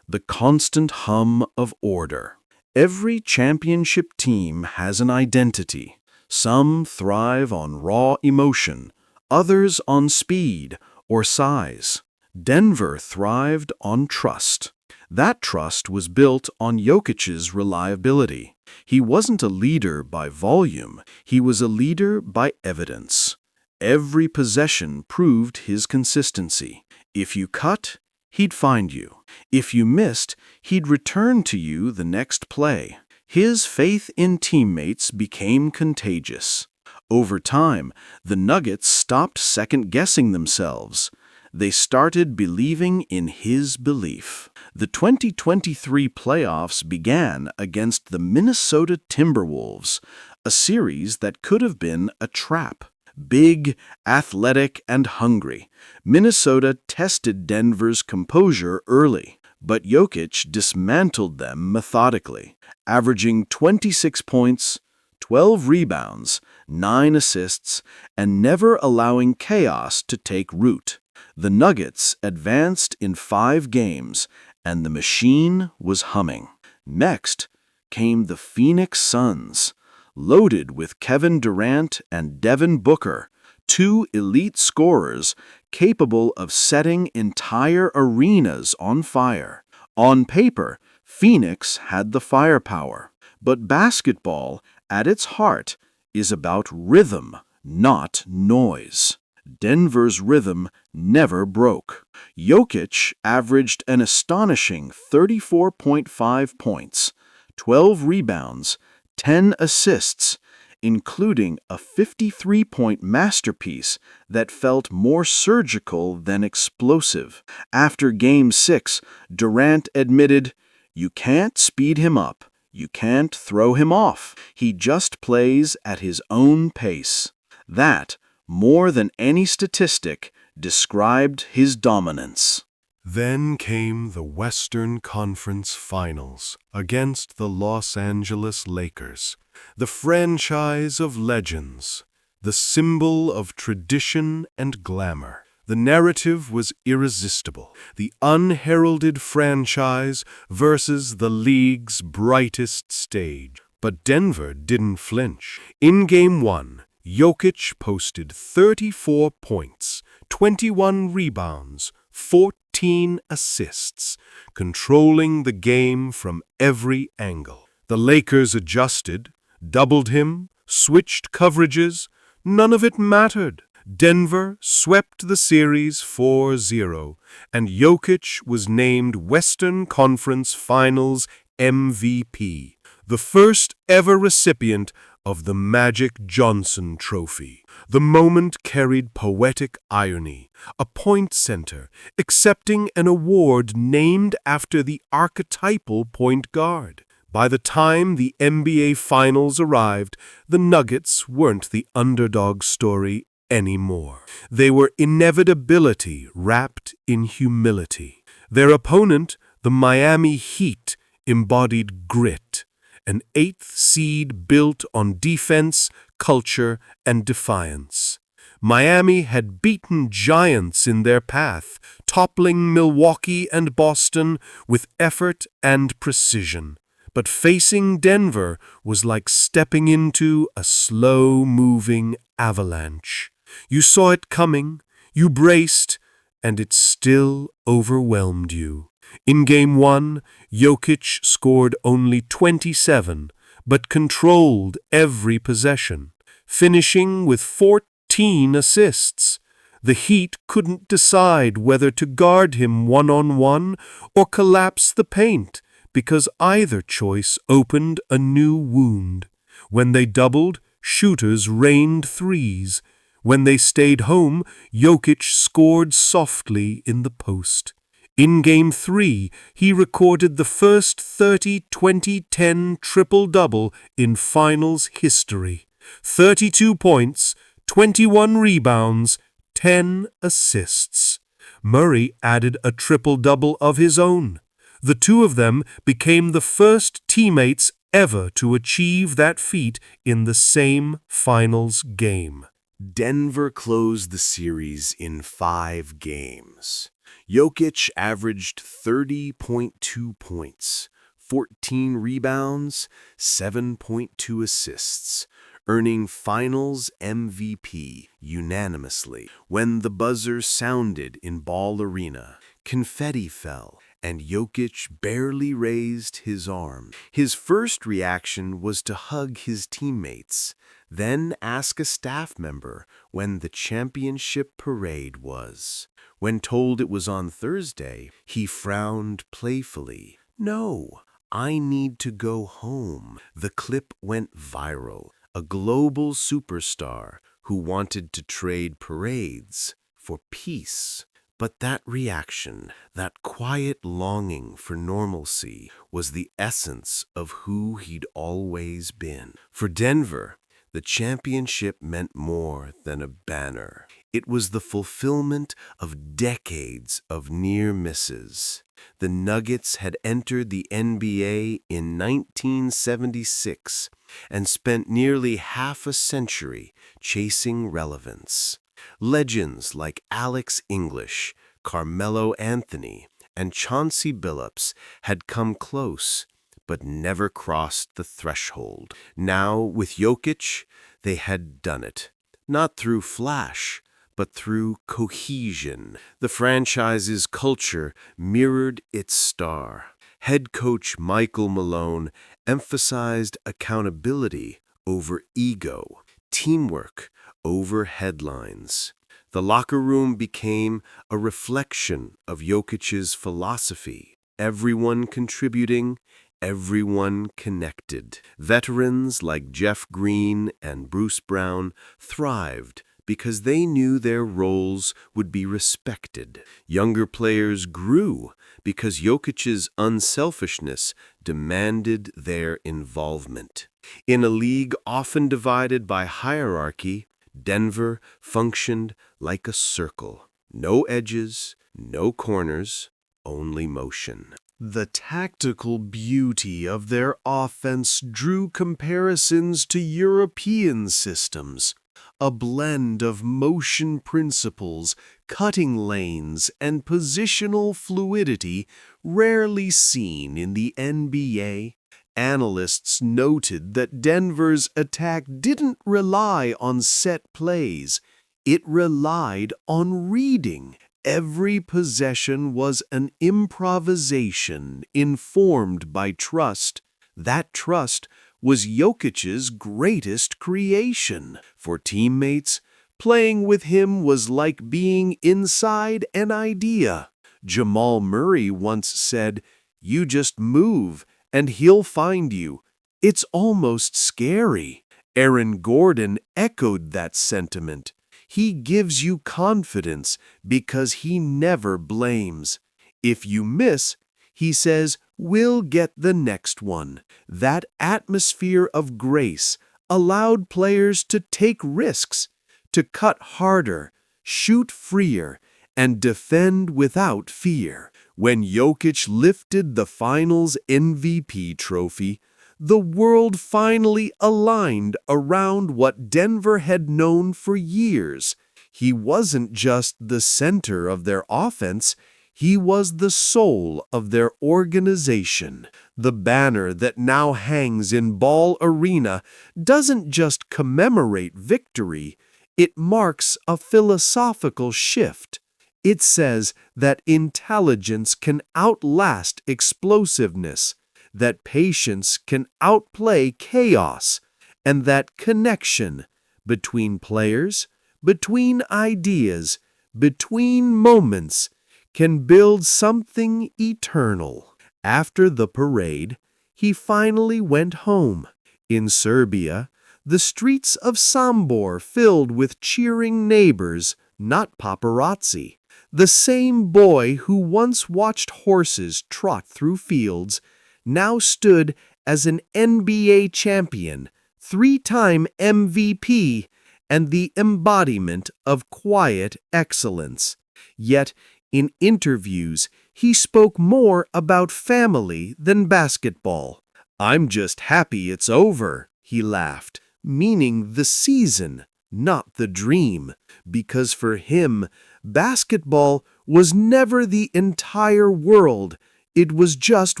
the constant hum of order. Every championship team has an identity. Some thrive on raw emotion, others on speed or size. Denver thrived on trust. That trust was built on Jokic's reliability. He wasn't a leader by volume, he was a leader by evidence. Every possession proved his consistency. If you cut, he'd find you. If you missed, he'd return to you the next play. His faith in teammates became contagious. Over time, the Nuggets stopped second-guessing themselves. They started believing in his belief. The 2023 playoffs began against the Minnesota Timberwolves, a series that could have been a trap. Big, athletic, and hungry, Minnesota tested Denver's composure early, but Jokić dismantled them methodically, averaging 26 points, 12 rebounds, 9 assists, and never allowing chaos to take root. The Nuggets advanced in 5 games, and the machine was humming. Next came the Phoenix Suns, loaded with Kevin Durant and Devin Booker, 2 elite scorers capable of setting entire arenas on fire. On paper, Phoenix had the firepower, but basketball, at its heart, is about rhythm, not noise. Denver's rhythm never broke. Jokić averaged an astonishing 34.5 points, 12 rebounds, 10 assists, including a 53-point masterpiece that felt more surgical than explosive. After Game 6, Durant admitted, "You can't speed him up. You can't throw him off. He just plays at his own pace." That, more than any statistic, described his dominance. Then came the Western Conference Finals against the Los Angeles Lakers, the franchise of legends, the symbol of tradition and glamour. The narrative was irresistible. The unheralded franchise versus the league's brightest stage. But Denver didn't flinch. In Game 1, Jokić posted 34 points, 21 rebounds, 14 13 assists, controlling the game from every angle. The Lakers adjusted, doubled him, switched coverages. None of it mattered. Denver swept the series 4-0, and Jokić was named Western Conference Finals MVP, the first ever recipient of the Magic Johnson Trophy. The moment carried poetic irony, a point center accepting an award named after the archetypal point guard. By the time the NBA Finals arrived, the Nuggets weren't the underdog story anymore. They were inevitability wrapped in humility. Their opponent, the Miami Heat, embodied grit, an eighth seed built on defense, culture, and defiance. Miami had beaten giants in their path, toppling Milwaukee and Boston with effort and precision. But facing Denver was like stepping into a slow-moving avalanche. You saw it coming, you braced, and it still overwhelmed you. In Game 1, Jokić scored only 27, but controlled every possession, finishing with 14 assists. The Heat couldn't decide whether to guard him one-on-one or collapse the paint, because either choice opened a new wound. When they doubled, shooters rained threes. When they stayed home, Jokić scored softly in the post. In Game 3, he recorded the first 30-20-10 triple-double in finals history. 32 points, 21 rebounds, 10 assists. Murray added a triple-double of his own. The two of them became the first teammates ever to achieve that feat in the same finals game. Denver closed the series in 5 games. Jokić averaged 30.2 points, 14 rebounds, 7.2 assists, earning Finals MVP unanimously. When the buzzer sounded in Ball Arena, confetti fell, and Jokić barely raised his arm. His first reaction was to hug his teammates, then ask a staff member when the championship parade was. When told it was on Thursday, he frowned playfully. "No, I need to go home." The clip went viral. A global superstar who wanted to trade parades for peace. But that reaction, that quiet longing for normalcy, was the essence of who he'd always been. For Denver, the championship meant more than a banner. It was the fulfillment of decades of near misses. The Nuggets had entered the NBA in 1976 and spent nearly half a century chasing relevance. Legends like Alex English, Carmelo Anthony, and Chauncey Billups had come close, but never crossed the threshold. Now, with Jokić, they had done it, not through flash, but through cohesion. The franchise's culture mirrored its star. Head coach Michael Malone emphasized accountability over ego, teamwork over headlines. The locker room became a reflection of Jokic's philosophy. Everyone contributing, everyone connected. Veterans like Jeff Green and Bruce Brown thrived because they knew their roles would be respected. Younger players grew because Jokic's unselfishness demanded their involvement. In a league often divided by hierarchy, Denver functioned like a circle. No edges, no corners, only motion. The tactical beauty of their offense drew comparisons to European systems, a blend of motion principles, cutting lanes, and positional fluidity rarely seen in the NBA. Analysts noted that Denver's attack didn't rely on set plays. It relied on reading. Every possession was an improvisation informed by trust. That trust was Jokic's greatest creation. For teammates, playing with him was like being inside an idea. Jamal Murray once said, "You just move and he'll find you." It's almost scary. Aaron Gordon echoed that sentiment. He gives you confidence because he never blames. If you miss, he says, "We'll get the next one." That atmosphere of grace allowed players to take risks, to cut harder, shoot freer, and defend without fear. When Jokić lifted the Finals MVP trophy, the world finally aligned around what Denver had known for years. He wasn't just the center of their offense, he was the soul of their organization. The banner that now hangs in Ball Arena doesn't just commemorate victory, it marks a philosophical shift. It says that intelligence can outlast explosiveness, that patience can outplay chaos, and that connection between players, between ideas, between moments can build something eternal. After the parade, he finally went home. In Serbia, the streets of Sombor filled with cheering neighbors, not paparazzi. The same boy who once watched horses trot through fields now stood as an NBA champion, three-time MVP, and the embodiment of quiet excellence. Yet, in interviews, he spoke more about family than basketball. "I'm just happy it's over," he laughed, meaning the season, not the dream, because for him, basketball was never the entire world. It was just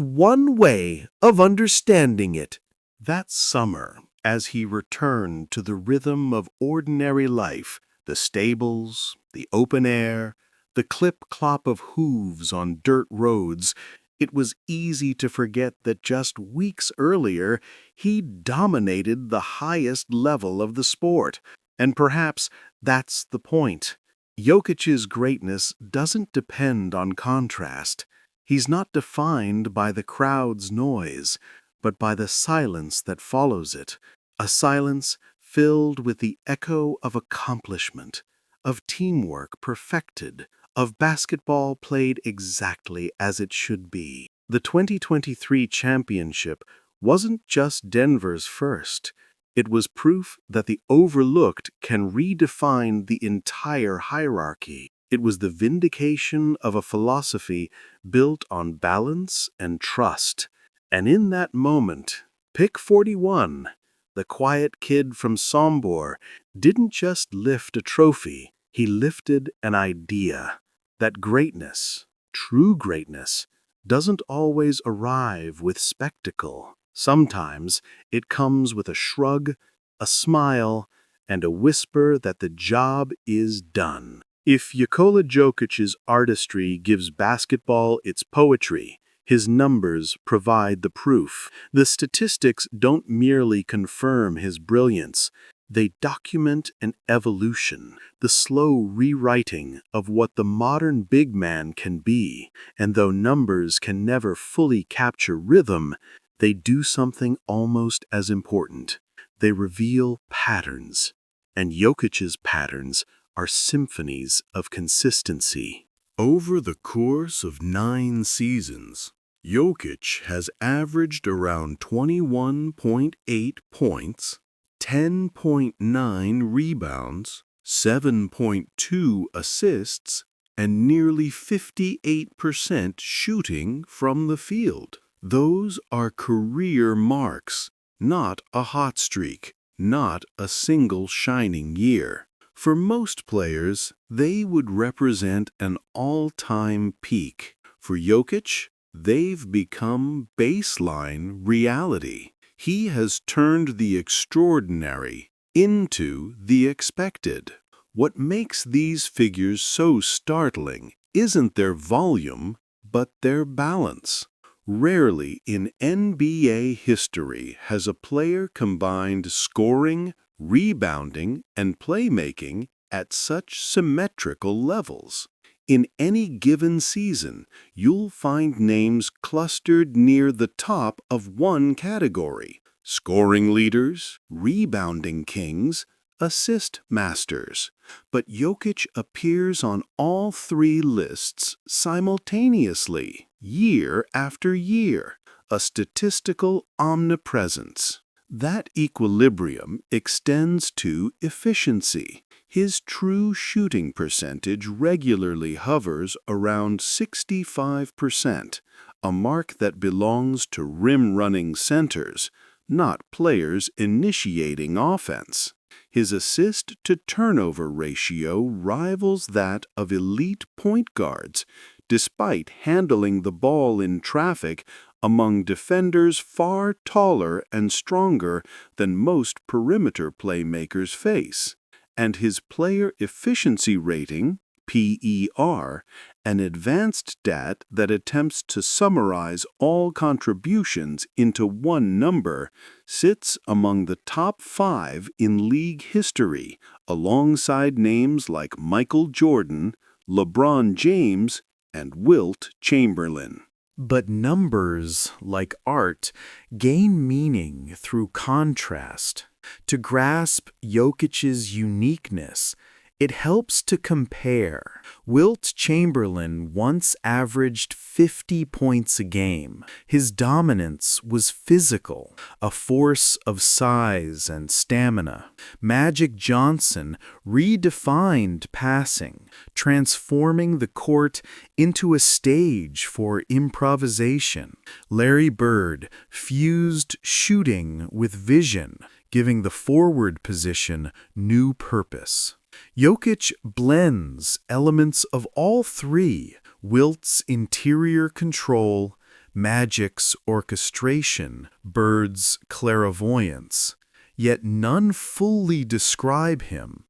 one way of understanding it. That summer, as he returned to the rhythm of ordinary life, the stables, the open air, the clip-clop of hooves on dirt roads, it was easy to forget that just weeks earlier he dominated the highest level of the sport. And perhaps that's the point. Jokic's greatness doesn't depend on contrast. He's not defined by the crowd's noise, but by the silence that follows it, a silence filled with the echo of accomplishment, of teamwork perfected, of basketball played exactly as it should be. The 2023 championship wasn't just Denver's first. It was proof that the overlooked can redefine the entire hierarchy. It was the vindication of a philosophy built on balance and trust. And in that moment, Pick 41, the quiet kid from Sombor, didn't just lift a trophy, he lifted an idea. That greatness, true greatness, doesn't always arrive with spectacle. Sometimes it comes with a shrug, a smile, and a whisper that the job is done. If Nikola Jokic's artistry gives basketball its poetry, his numbers provide the proof. The statistics don't merely confirm his brilliance, they document an evolution, the slow rewriting of what the modern big man can be. And though numbers can never fully capture rhythm, they do something almost as important. They reveal patterns, and Jokic's patterns are symphonies of consistency. Over the course of 9 seasons, Jokić has averaged around 21.8 points, 10.9 rebounds, 7.2 assists, and nearly 58% shooting from the field. Those are career marks, not a hot streak, not a single shining year. For most players, they would represent an all-time peak. For Jokić, they've become baseline reality. He has turned the extraordinary into the expected. What makes these figures so startling isn't their volume, but their balance. Rarely in NBA history has a player combined scoring, rebounding, and playmaking at such symmetrical levels. In any given season, you'll find names clustered near the top of one category: scoring leaders, rebounding kings, assist masters. But Jokić appears on all three lists simultaneously, year after year, a statistical omnipresence. That equilibrium extends to efficiency. His true shooting percentage regularly hovers around 65%, a mark that belongs to rim-running centers, not players initiating offense. His assist-to-turnover ratio rivals that of elite point guards, despite handling the ball in traffic among defenders far taller and stronger than most perimeter playmakers face. And his player efficiency rating, PER, an advanced stat that attempts to summarize all contributions into one number, sits among the top 5 in league history, alongside names like Michael Jordan, LeBron James, and Wilt Chamberlain. But numbers, like art, gain meaning through contrast. To grasp Jokic's uniqueness, it helps to compare. Wilt Chamberlain once averaged 50 points a game. His dominance was physical, a force of size and stamina. Magic Johnson redefined passing, transforming the court into a stage for improvisation. Larry Bird fused shooting with vision, giving the forward position new purpose. Jokić blends elements of all three: Wilt's interior control, Magic's orchestration, Bird's clairvoyance. Yet none fully describe him.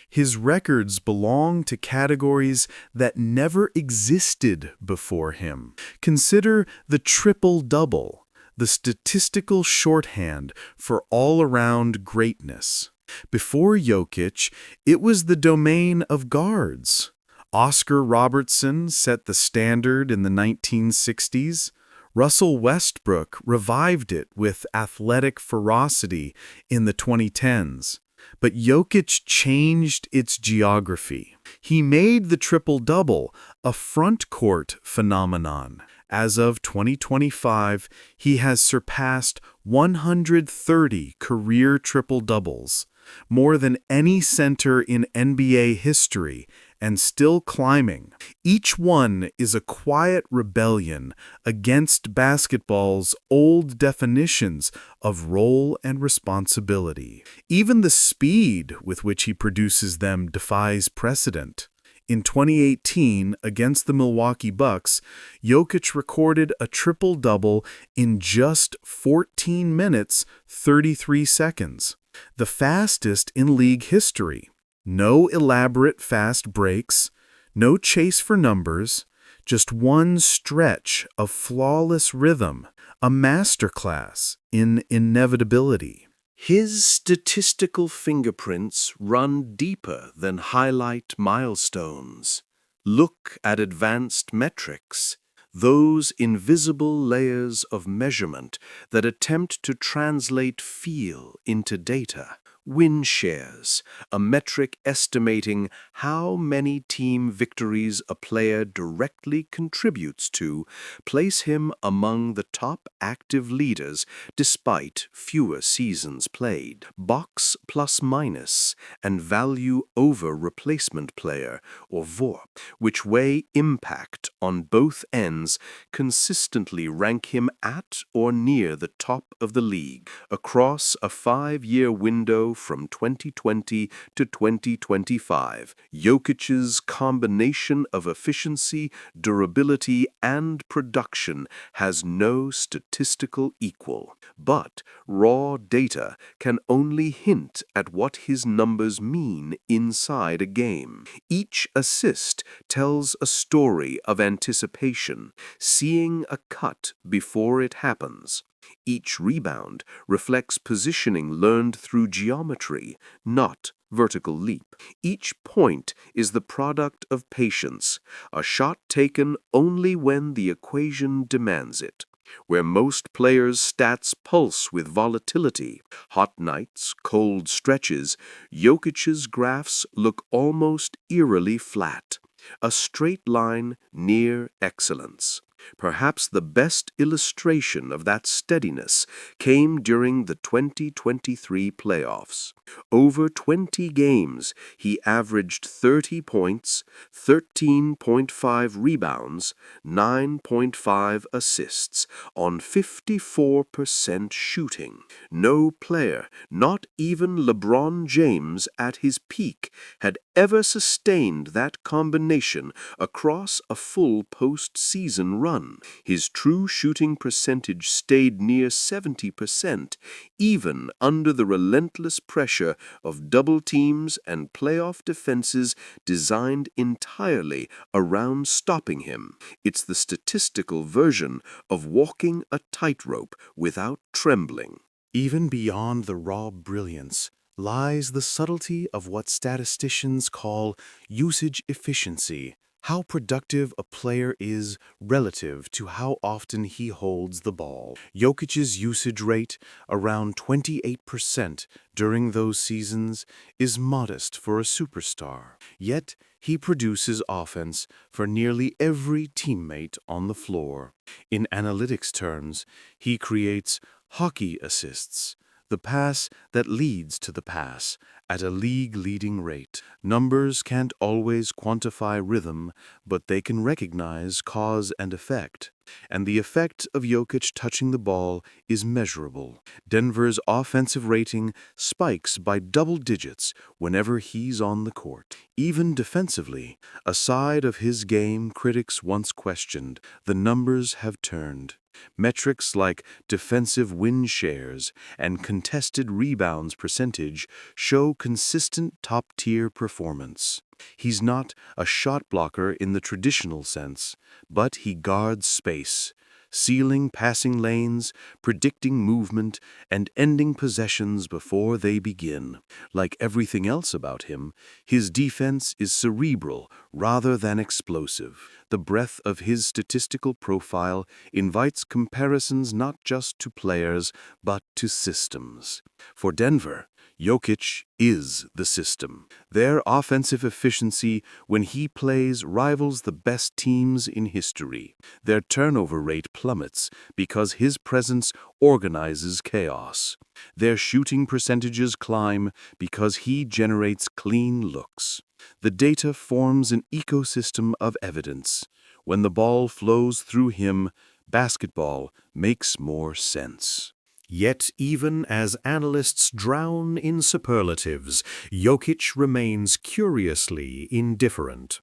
His records belong to categories that never existed before him. Consider the triple-double, the statistical shorthand for all-around greatness. Before Jokić, it was the domain of guards. Oscar Robertson set the standard in the 1960s. Russell Westbrook revived it with athletic ferocity in the 2010s. But Jokić changed its geography. He made the triple-double a front-court phenomenon. As of 2025, he has surpassed 130 career triple-doubles, more than any center in NBA history, and still climbing. Each one is a quiet rebellion against basketball's old definitions of role and responsibility. Even the speed with which he produces them defies precedent. In 2018, against the Milwaukee Bucks, Jokić recorded a triple-double in just 14 minutes, 33 seconds. The fastest in league history. No elaborate fast breaks, no chase for numbers, just one stretch of flawless rhythm, a masterclass in inevitability. His statistical fingerprints run deeper than highlight milestones. Look at advanced metrics, those invisible layers of measurement that attempt to translate feel into data. Win shares, a metric estimating how many team victories a player directly contributes to, place him among the top active leaders despite fewer seasons played. Box plus minus and value over replacement player, or VOR, which weigh impact on both ends, consistently rank him at or near the top of the league. Across a 5-year window from 2020 to 2025. Jokic's combination of efficiency, durability, and production has no statistical equal. But raw data can only hint at what his numbers mean inside a game. Each assist tells a story of anticipation, seeing a cut before it happens. Each rebound reflects positioning learned through geometry, not vertical leap. Each point is the product of patience, a shot taken only when the equation demands it. Where most players' stats pulse with volatility, hot nights, cold stretches, Jokic's graphs look almost eerily flat, a straight line near excellence. Perhaps the best illustration of that steadiness came during the 2023 playoffs. Over 20 games, he averaged 30 points, 13.5 rebounds, 9.5 assists on 54% shooting. No player, not even LeBron James at his peak, had ever sustained that combination across a full postseason run. His true shooting percentage stayed near 70%, even under the relentless pressure of double teams and playoff defenses designed entirely around stopping him. It's the statistical version of walking a tightrope without trembling. Even beyond the raw brilliance lies the subtlety of what statisticians call usage efficiency, how productive a player is relative to how often he holds the ball. Jokic's usage rate, around 28% during those seasons, is modest for a superstar. Yet, he produces offense for nearly every teammate on the floor. In analytics terms, he creates hockey assists, the pass that leads to the pass, at a league-leading rate. Numbers can't always quantify rhythm, but they can recognize cause and effect. And the effect of Jokić touching the ball is measurable. Denver's offensive rating spikes by double digits whenever he's on the court. Even defensively, a side of his game critics once questioned, the numbers have turned. Metrics like defensive win shares and contested rebounds percentage show consistent top-tier performance. He's not a shot blocker in the traditional sense, but he guards space, sealing passing lanes, predicting movement, and ending possessions before they begin. Like everything else about him, his defense is cerebral rather than explosive. The breadth of his statistical profile invites comparisons not just to players, but to systems. For Denver, Jokić is the system. Their offensive efficiency when he plays rivals the best teams in history. Their turnover rate plummets because his presence organizes chaos. Their shooting percentages climb because he generates clean looks. The data forms an ecosystem of evidence. When the ball flows through him, basketball makes more sense. Yet even as analysts drown in superlatives, Jokić remains curiously indifferent.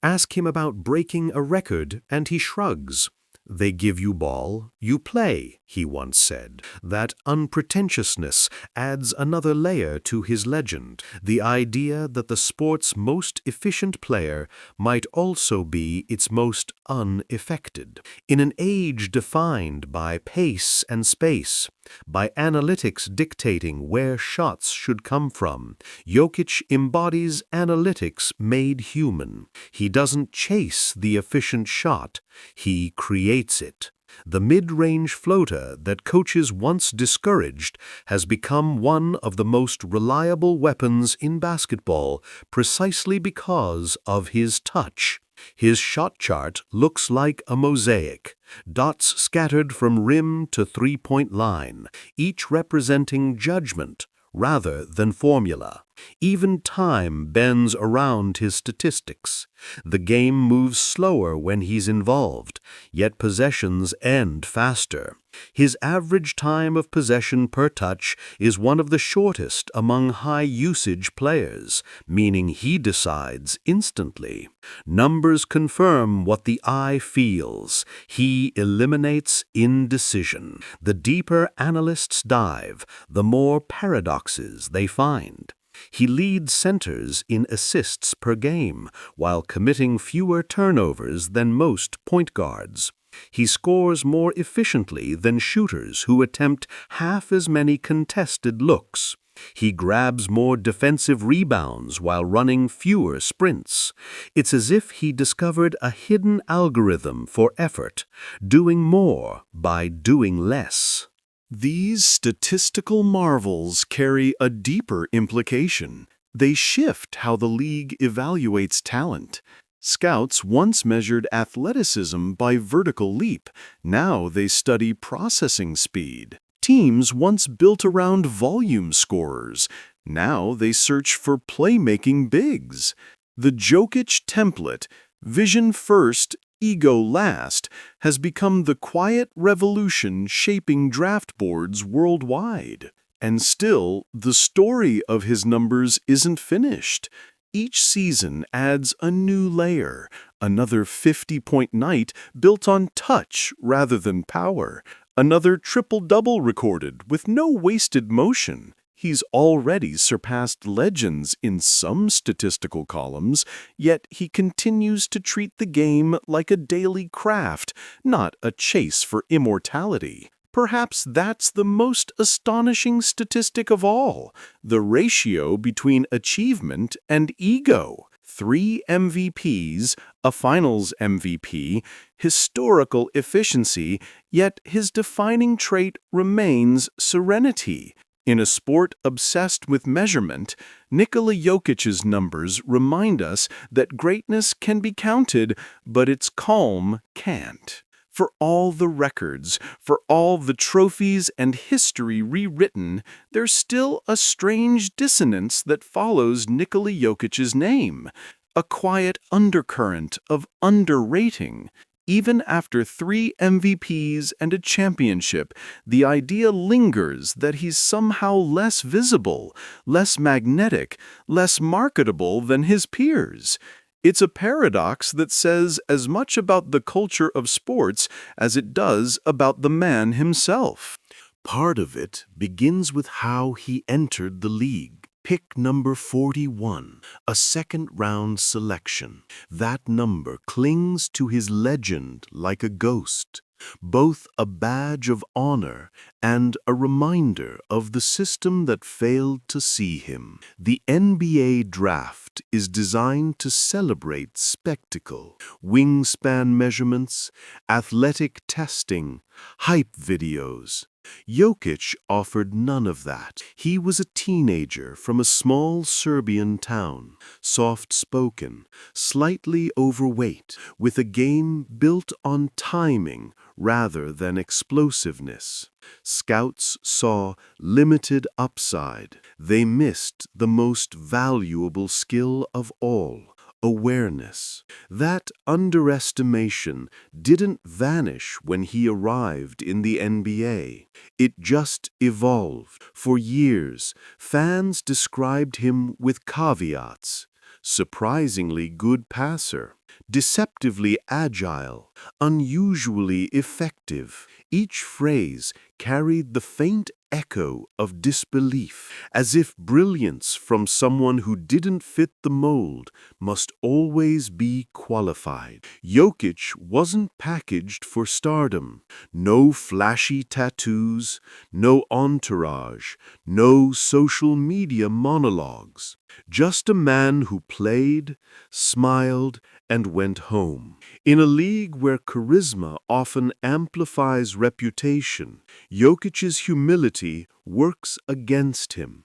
Ask him about breaking a record, and he shrugs. "They give you ball, you play," he once said. That unpretentiousness adds another layer to his legend, the idea that the sport's most efficient player might also be its most unaffected. In an age defined by pace and space, by analytics dictating where shots should come from, Jokić embodies analytics made human. He doesn't chase the efficient shot, he creates it. The mid-range floater that coaches once discouraged has become one of the most reliable weapons in basketball precisely because of his touch. His shot chart looks like a mosaic, dots scattered from rim to three-point line, each representing judgment rather than formula. Even time bends around his statistics. The game moves slower when he's involved, yet possessions end faster. His average time of possession per touch is one of the shortest among high-usage players, meaning he decides instantly. Numbers confirm what the eye feels. He eliminates indecision. The deeper analysts dive, the more paradoxes they find. He leads centers in assists per game, while committing fewer turnovers than most point guards. He scores more efficiently than shooters who attempt half as many contested looks. He grabs more defensive rebounds while running fewer sprints. It's as if he discovered a hidden algorithm for effort, doing more by doing less. These statistical marvels carry a deeper implication. They shift how the league evaluates talent. Scouts once measured athleticism by vertical leap. Now they study processing speed. Teams once built around volume scorers. Now they search for playmaking bigs. The Jokić template, vision first, ego last, has become the quiet revolution shaping draft boards worldwide. And still, the story of his numbers isn't finished. Each season adds a new layer, another 50-point night built on touch rather than power, another triple-double recorded with no wasted motion. He's already surpassed legends in some statistical columns, yet he continues to treat the game like a daily craft, not a chase for immortality. Perhaps that's the most astonishing statistic of all, the ratio between achievement and ego. 3 MVPs, a finals MVP, historical efficiency, yet his defining trait remains serenity. In a sport obsessed with measurement, Nikola Jokic's numbers remind us that greatness can be counted, but its calm can't. For all the records, for all the trophies and history rewritten, there's still a strange dissonance that follows Nikola Jokic's name, a quiet undercurrent of underrating. Even after 3 MVPs and a championship, the idea lingers that he's somehow less visible, less magnetic, less marketable than his peers. It's a paradox that says as much about the culture of sports as it does about the man himself. Part of it begins with how he entered the league. Pick number 41, a second-round selection. That number clings to his legend like a ghost, both a badge of honor and a reminder of the system that failed to see him. The NBA draft is designed to celebrate spectacle, wingspan measurements, athletic testing, hype videos. Jokić offered none of that. He was a teenager from a small Serbian town, soft-spoken, slightly overweight, with a game built on timing rather than explosiveness. Scouts saw limited upside. They missed the most valuable skill of all, awareness. That underestimation didn't vanish when he arrived in the NBA. It just evolved. For years, fans described him with caveats. Surprisingly good passer, deceptively agile, unusually effective. Each phrase carried the faint echo of disbelief, as if brilliance from someone who didn't fit the mold must always be qualified. Jokić wasn't packaged for stardom. No flashy tattoos, no entourage, no social media monologues. Just a man who played, smiled, and went home. In a league where charisma often amplifies reputation, Jokic's humility works against him.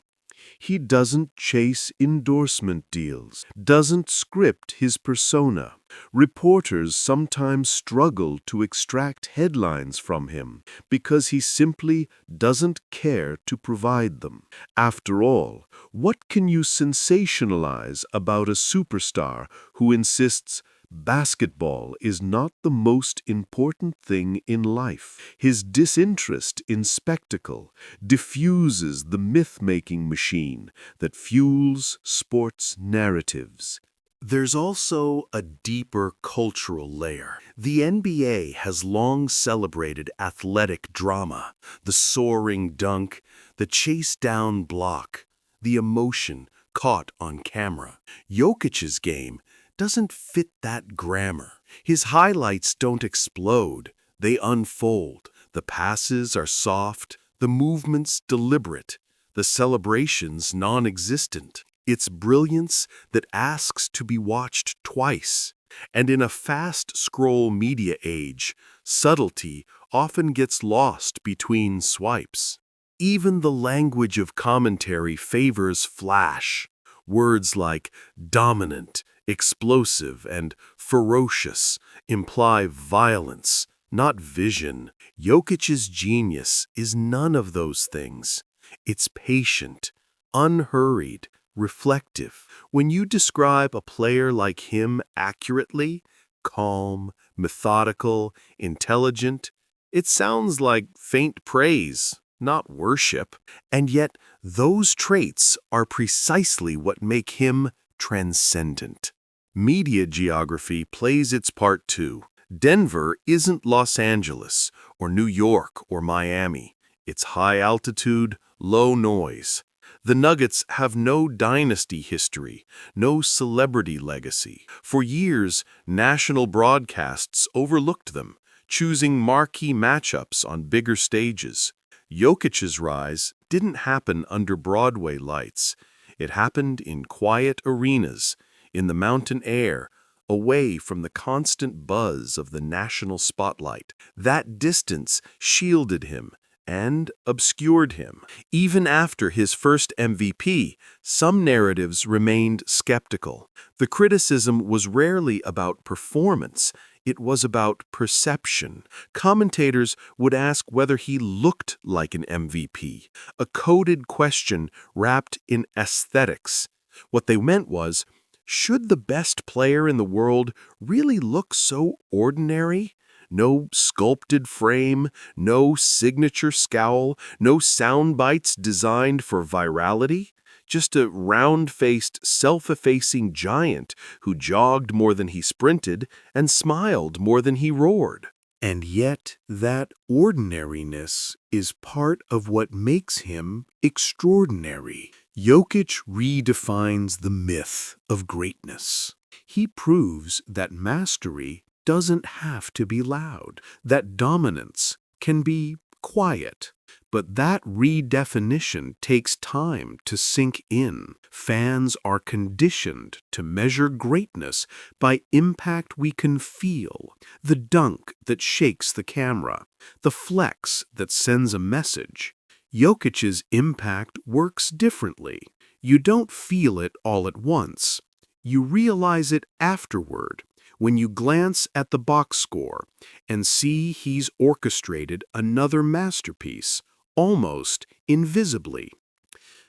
He doesn't chase endorsement deals, doesn't script his persona. Reporters sometimes struggle to extract headlines from him because he simply doesn't care to provide them. After all, what can you sensationalize about a superstar who insists basketball is not the most important thing in life? His disinterest in spectacle diffuses the myth-making machine that fuels sports narratives. There's also a deeper cultural layer. The NBA has long celebrated athletic drama, the soaring dunk, the chase-down block, the emotion caught on camera. Jokic's game doesn't fit that grammar. His highlights don't explode, they unfold. The passes are soft, the movements deliberate, the celebrations non-existent. It's brilliance that asks to be watched twice. And in a fast-scroll media age, subtlety often gets lost between swipes. Even the language of commentary favors flash. Words like dominant, explosive, and ferocious imply violence, not vision. Jokic's genius is none of those things. It's patient, unhurried, reflective. When you describe a player like him accurately, calm, methodical, intelligent, it sounds like faint praise, not worship. And yet, those traits are precisely what make him transcendent. Media geography plays its part too. Denver isn't Los Angeles, or New York, or Miami. It's high altitude, low noise. The Nuggets have no dynasty history, no celebrity legacy. For years, national broadcasts overlooked them, choosing marquee matchups on bigger stages. Jokic's rise didn't happen under Broadway lights. It happened in quiet arenas, in the mountain air, away from the constant buzz of the national spotlight. That distance shielded him and obscured him. Even after his first MVP, some narratives remained skeptical. The criticism was rarely about performance. It was about perception. Commentators would ask whether he looked like an MVP, a coded question wrapped in aesthetics. What they meant was, should the best player in the world really look so ordinary? No sculpted frame, no signature scowl, no sound bites designed for virality. Just a round-faced, self-effacing giant who jogged more than he sprinted and smiled more than he roared. And yet, that ordinariness is part of what makes him extraordinary. Jokić redefines the myth of greatness. He proves that mastery doesn't have to be loud, that dominance can be quiet. But that redefinition takes time to sink in. Fans are conditioned to measure greatness by impact we can feel, the dunk that shakes the camera, the flex that sends a message. Jokic's impact works differently. You don't feel it all at once. You realize it afterward, when you glance at the box score and see he's orchestrated another masterpiece, almost invisibly.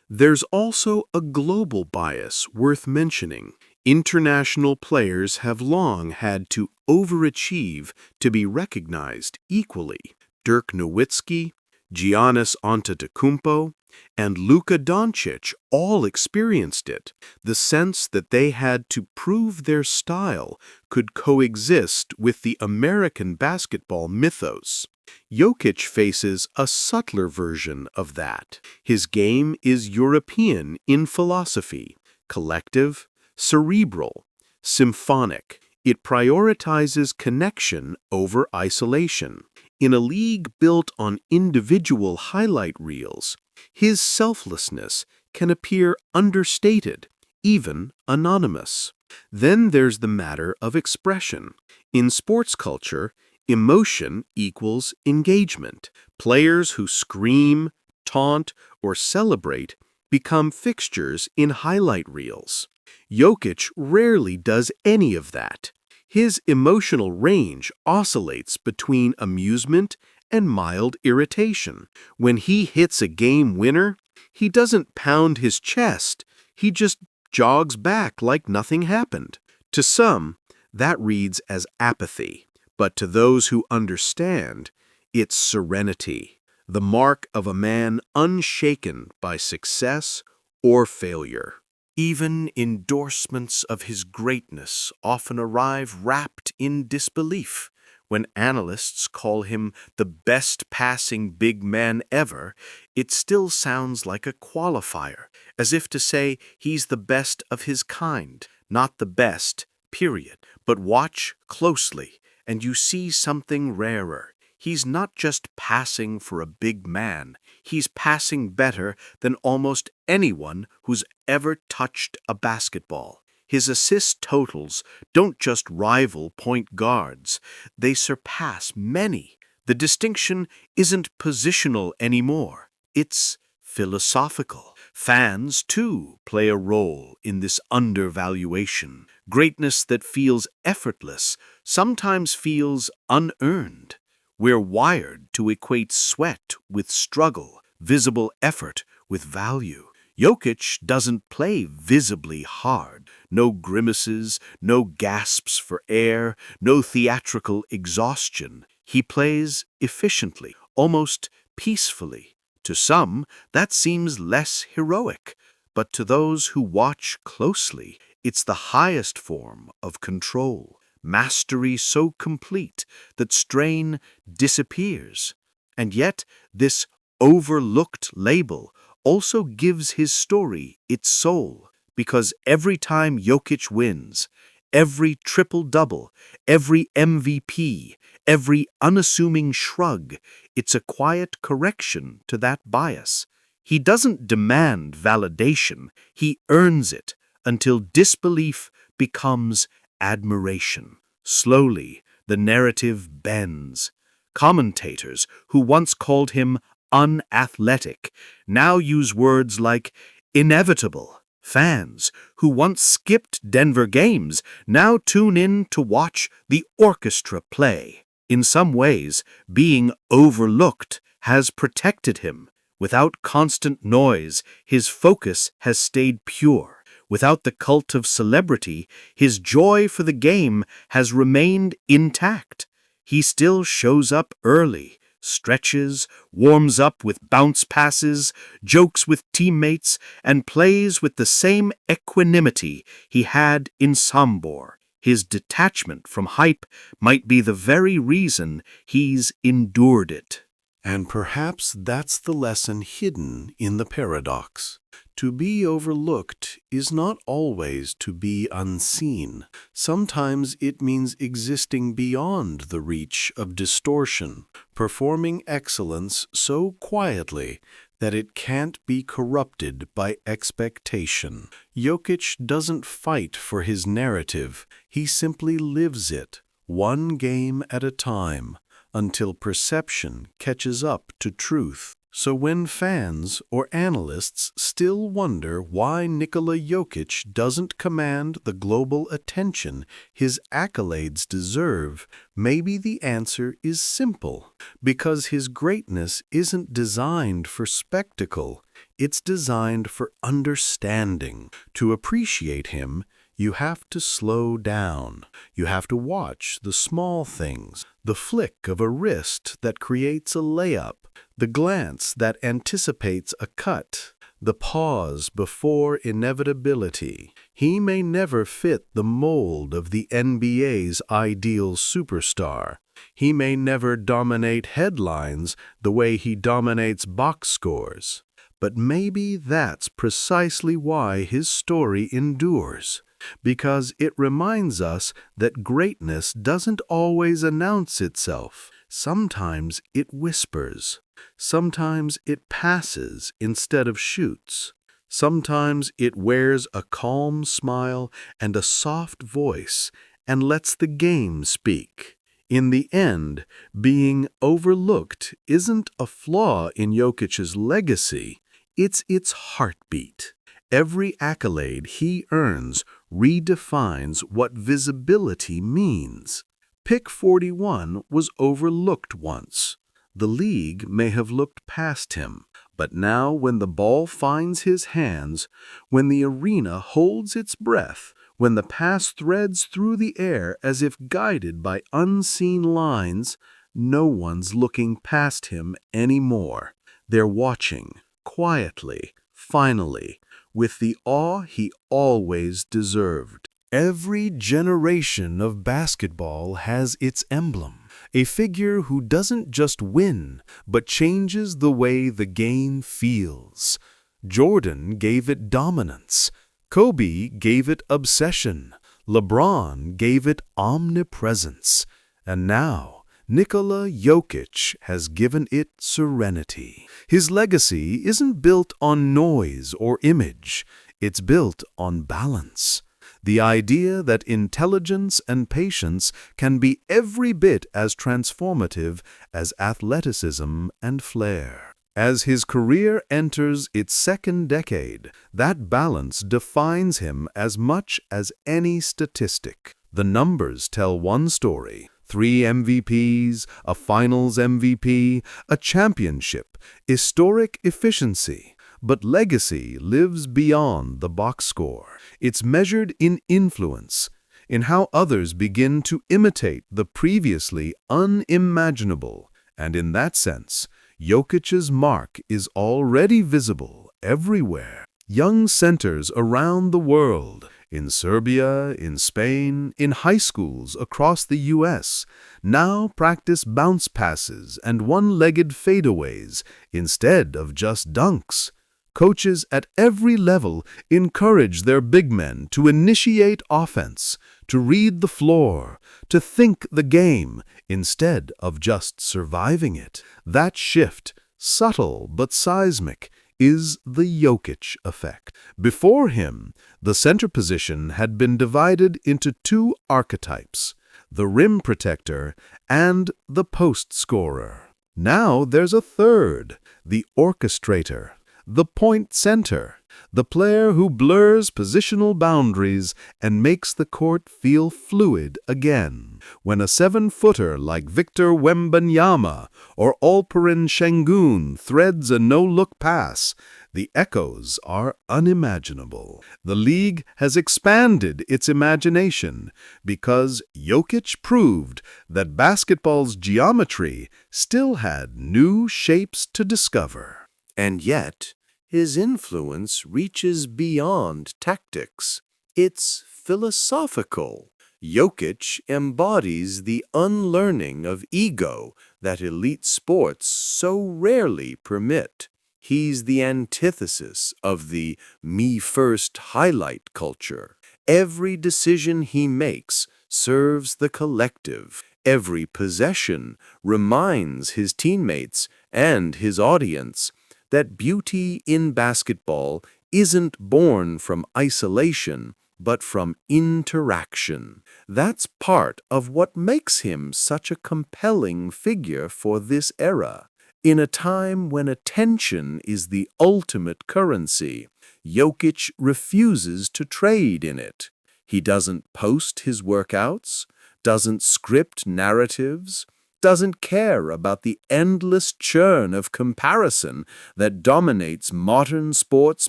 There's also a global bias worth mentioning. International players have long had to overachieve to be recognized equally. Dirk Nowitzki, Giannis Antetokounmpo, and Luka Doncic all experienced it, the sense that they had to prove their style could coexist with the American basketball mythos. Jokić faces a subtler version of that. His game is European in philosophy, collective, cerebral, symphonic. It prioritizes connection over isolation. In a league built on individual highlight reels, his selflessness can appear understated, even anonymous. Then there's the matter of expression. In sports culture, emotion equals engagement. Players who scream, taunt, or celebrate become fixtures in highlight reels. Jokić rarely does any of that. His emotional range oscillates between amusement and mild irritation. When he hits a game winner, he doesn't pound his chest, he just jogs back like nothing happened. To some, that reads as apathy, but to those who understand, it's serenity, the mark of a man unshaken by success or failure. Even endorsements of his greatness often arrive wrapped in disbelief. When analysts call him the best passing big man ever, it still sounds like a qualifier, as if to say he's the best of his kind, not the best, period. But watch closely, and you see something rarer. He's not just passing for a big man, he's passing better than almost anyone who's ever touched a basketball. His assist totals don't just rival point guards, they surpass many. The distinction isn't positional anymore, it's philosophical. Fans, too, play a role in this undervaluation. Greatness that feels effortless sometimes feels unearned. We're wired to equate sweat with struggle, visible effort with value. Jokić doesn't play visibly hard. No grimaces, no gasps for air, no theatrical exhaustion. He plays efficiently, almost peacefully. To some, that seems less heroic, but to those who watch closely, it's the highest form of control. Mastery so complete that strain disappears. And yet, this overlooked label also gives his story its soul, because every time Jokić wins, every triple-double, every MVP, every unassuming shrug, it's a quiet correction to that bias. He doesn't demand validation, he earns it until disbelief becomes admiration. Slowly, the narrative bends. Commentators who once called him unathletic now use words like inevitable. Fans who once skipped Denver games now tune in to watch the orchestra play. In some ways, being overlooked has protected him. Without constant noise, his focus has stayed pure. Without the cult of celebrity, his joy for the game has remained intact. He still shows up early, stretches, warms up with bounce passes, jokes with teammates, and plays with the same equanimity he had in Sombor. His detachment from hype might be the very reason he's endured it. And perhaps that's the lesson hidden in the paradox. To be overlooked is not always to be unseen. Sometimes it means existing beyond the reach of distortion, performing excellence so quietly that it can't be corrupted by expectation. Jokić doesn't fight for his narrative, he simply lives it, one game at a time, until perception catches up to truth. So when fans or analysts still wonder why Nikola Jokić doesn't command the global attention his accolades deserve, maybe the answer is simple. Because his greatness isn't designed for spectacle, it's designed for understanding. To appreciate him, you have to slow down. You have to watch the small things, the flick of a wrist that creates a layup, the glance that anticipates a cut, the pause before inevitability. He may never fit the mold of the NBA's ideal superstar. He may never dominate headlines the way he dominates box scores. But maybe that's precisely why his story endures. Because it reminds us that greatness doesn't always announce itself. Sometimes it whispers. Sometimes it passes instead of shoots. Sometimes it wears a calm smile and a soft voice and lets the game speak. In the end, being overlooked isn't a flaw in Jokic's legacy. It's its heartbeat. Every accolade he earns redefines what visibility means. Pick 41 was overlooked once. The league may have looked past him, but now when the ball finds his hands, when the arena holds its breath, when the pass threads through the air as if guided by unseen lines, no one's looking past him anymore. They're watching, quietly, finally, with the awe he always deserved. Every generation of basketball has its emblem, a figure who doesn't just win, but changes the way the game feels. Jordan gave it dominance. Kobe gave it obsession. LeBron gave it omnipresence. And now, Nikola Jokić has given it serenity. His legacy isn't built on noise or image. It's built on balance. The idea that intelligence and patience can be every bit as transformative as athleticism and flair. As his career enters its second decade, that balance defines him as much as any statistic. The numbers tell one story: 3 MVPs, a Finals MVP, a championship, historic efficiency. But legacy lives beyond the box score. It's measured in influence, in how others begin to imitate the previously unimaginable. And in that sense, Jokic's mark is already visible everywhere. Young centers around the world, in Serbia, in Spain, in high schools across the US, now practice bounce passes and one-legged fadeaways instead of just dunks. Coaches at every level encourage their big men to initiate offense, to read the floor, to think the game instead of just surviving it. That shift, subtle but seismic, is the Jokić effect. Before him, the center position had been divided into 2 archetypes: the rim protector and the post scorer. Now there's a third, the orchestrator. The point center, the player who blurs positional boundaries and makes the court feel fluid again. When a 7-footer like Victor Wembanyama or Alperen Şengün threads a no-look pass, the echoes are unimaginable. The league has expanded its imagination because Jokić proved that basketball's geometry still had new shapes to discover. And yet, his influence reaches beyond tactics. It's philosophical. Jokić embodies the unlearning of ego that elite sports so rarely permit. He's the antithesis of the me-first highlight culture. Every decision he makes serves the collective. Every possession reminds his teammates and his audience that beauty in basketball isn't born from isolation, but from interaction. That's part of what makes him such a compelling figure for this era. In a time when attention is the ultimate currency, Jokić refuses to trade in it. He doesn't post his workouts, doesn't script narratives, doesn't care about the endless churn of comparison that dominates modern sports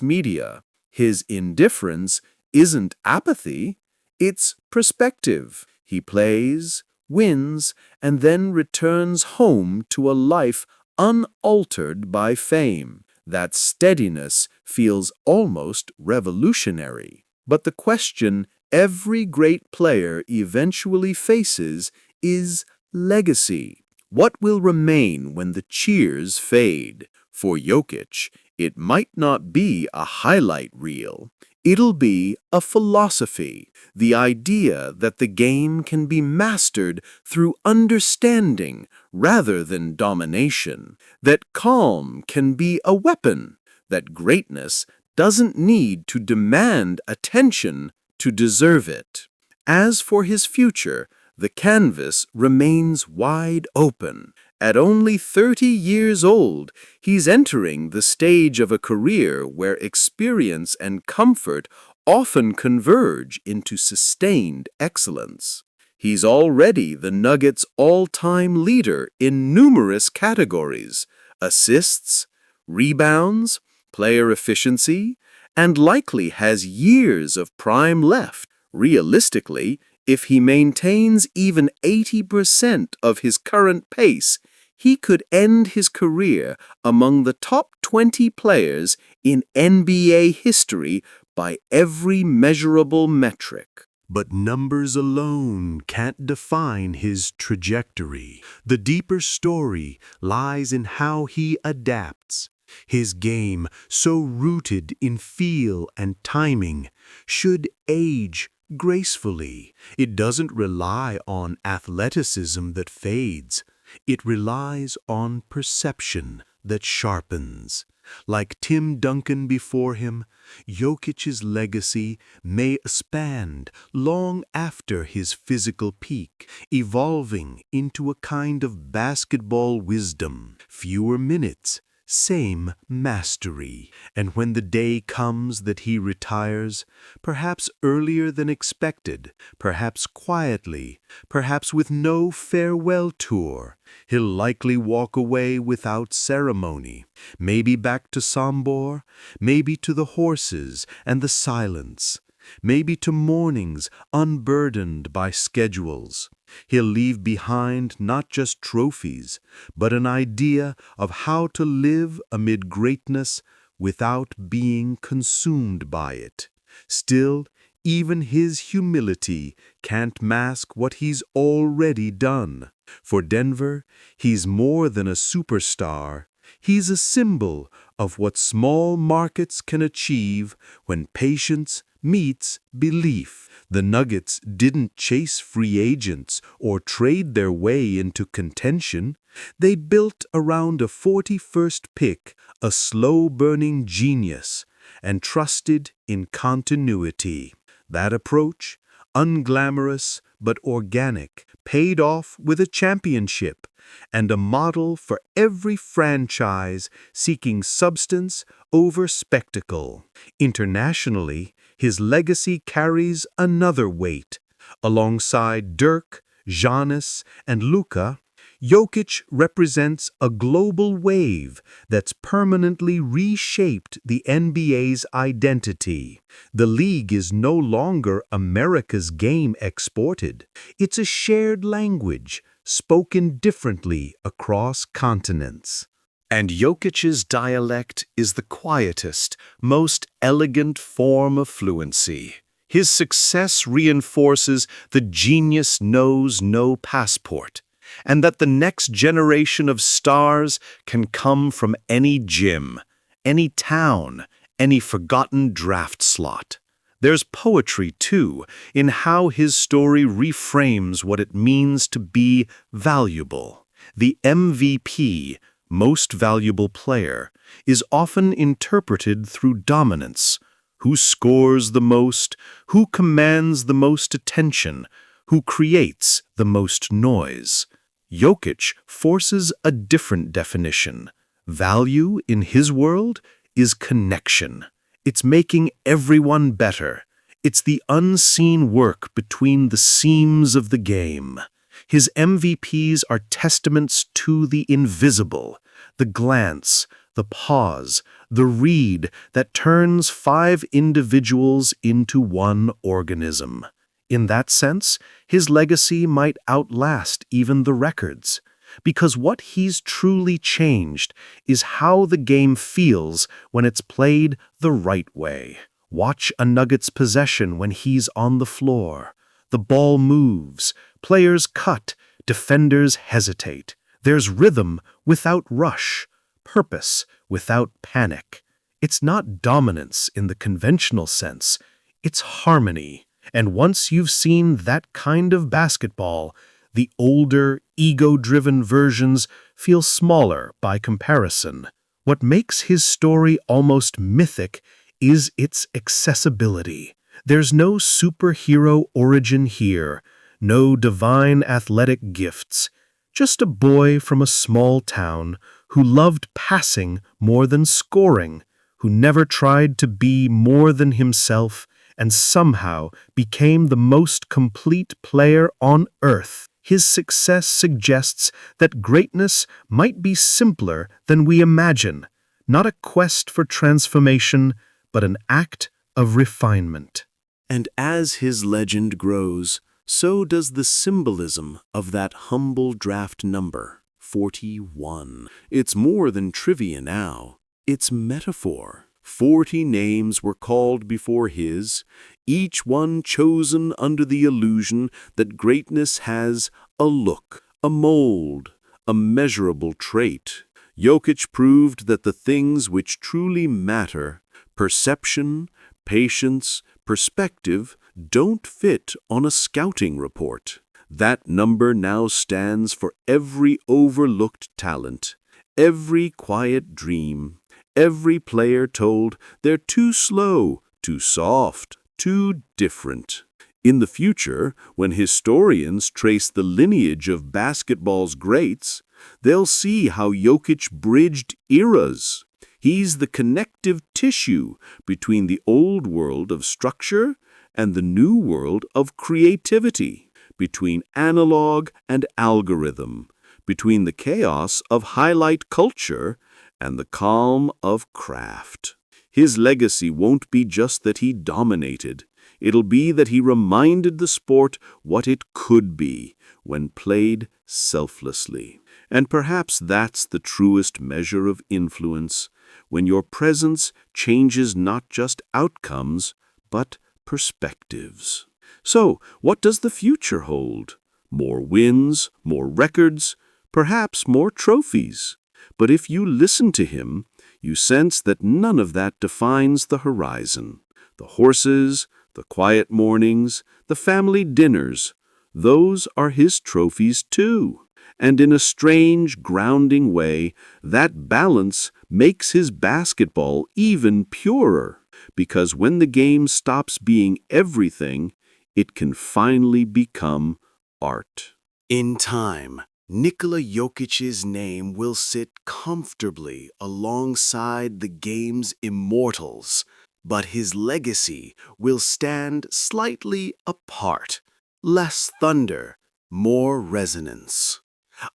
media. His indifference isn't apathy, it's perspective. He plays, wins, and then returns home to a life unaltered by fame. That steadiness feels almost revolutionary. But the question every great player eventually faces is legacy. What will remain when the cheers fade? For Jokić, it might not be a highlight reel. It'll be a philosophy, the idea that the game can be mastered through understanding rather than domination, that calm can be a weapon, that greatness doesn't need to demand attention to deserve it. As for his future, the canvas remains wide open. At only 30 years old, he's entering the stage of a career where experience and comfort often converge into sustained excellence. He's already the Nuggets' all-time leader in numerous categories: assists, rebounds, player efficiency, and likely has years of prime left. Realistically, if he maintains even 80% of his current pace, he could end his career among the top 20 players in NBA history by every measurable metric. But numbers alone can't define his trajectory. The deeper story lies in how he adapts. His game, so rooted in feel and timing, should age gracefully. It doesn't rely on athleticism that fades. It relies on perception that sharpens. Like Tim Duncan before him, Jokic's legacy may expand long after his physical peak, evolving into a kind of basketball wisdom. Fewer minutes, same mastery. And when the day comes that he retires, perhaps earlier than expected, perhaps quietly, perhaps with no farewell tour, he'll likely walk away without ceremony, maybe back to Sombor, maybe to the horses and the silence, maybe to mornings unburdened by schedules. He'll leave behind not just trophies, but an idea of how to live amid greatness without being consumed by it. Still, even his humility can't mask what he's already done. For Denver, he's more than a superstar. He's a symbol of what small markets can achieve when patience meets belief. The Nuggets didn't chase free agents or trade their way into contention. They built around a 41st pick, a slow-burning genius, and trusted in continuity. That approach, unglamorous but organic, paid off with a championship and a model for every franchise seeking substance over spectacle. Internationally, his legacy carries another weight. Alongside Dirk, Giannis, and Luka, Jokić represents a global wave that's permanently reshaped the NBA's identity. The league is no longer America's game exported. It's a shared language, spoken differently across continents. And Jokic's dialect is the quietest, most elegant form of fluency. His success reinforces the genius knows no passport, and that the next generation of stars can come from any gym, any town, any forgotten draft slot. There's poetry, too, in how his story reframes what it means to be valuable. The MVP, most valuable player, is often interpreted through dominance. Who scores the most, who commands the most attention, who creates the most noise. Jokić forces a different definition. Value, in his world, is connection. It's making everyone better. It's the unseen work between the seams of the game. His MVPs are testaments to the invisible, the glance, the pause, the read that turns 5 individuals into one organism. In that sense, his legacy might outlast even the records, because what he's truly changed is how the game feels when it's played the right way. Watch a Nuggets possession when he's on the floor. The ball moves, players cut, defenders hesitate. There's rhythm without rush, purpose without panic. It's not dominance in the conventional sense, it's harmony. And once you've seen that kind of basketball, the older, ego-driven versions feel smaller by comparison. What makes his story almost mythic is its accessibility. There's no superhero origin here, no divine athletic gifts, just a boy from a small town who loved passing more than scoring, who never tried to be more than himself and somehow became the most complete player on earth. His success suggests that greatness might be simpler than we imagine, not a quest for transformation, but an act of refinement. And as his legend grows, so does the symbolism of that humble draft number, 41. It's more than trivia now. It's metaphor. 40 names were called before his, each one chosen under the illusion that greatness has a look, a mold, a measurable trait. Jokić proved that the things which truly matter, perception, patience, perspective, don't fit on a scouting report. That number now stands for every overlooked talent, every quiet dream, every player told they're too slow, too soft, too different. In the future, when historians trace the lineage of basketball's greats, they'll see how Jokić bridged eras. He's the connective tissue between the old world of structure and the new world of creativity, between analog and algorithm, between the chaos of highlight culture and the calm of craft. His legacy won't be just that he dominated. It'll be that he reminded the sport what it could be when played selflessly. And perhaps that's the truest measure of influence, when your presence changes not just outcomes, but perspectives. So, what does the future hold? More wins, more records, perhaps more trophies. But if you listen to him, you sense that none of that defines the horizon. The horses, the quiet mornings, the family dinners, those are his trophies too. And in a strange, grounding way, that balance makes his basketball even purer, because when the game stops being everything, it can finally become art. In time, Nikola Jokic's name will sit comfortably alongside the game's immortals, but his legacy will stand slightly apart. Less thunder, more resonance.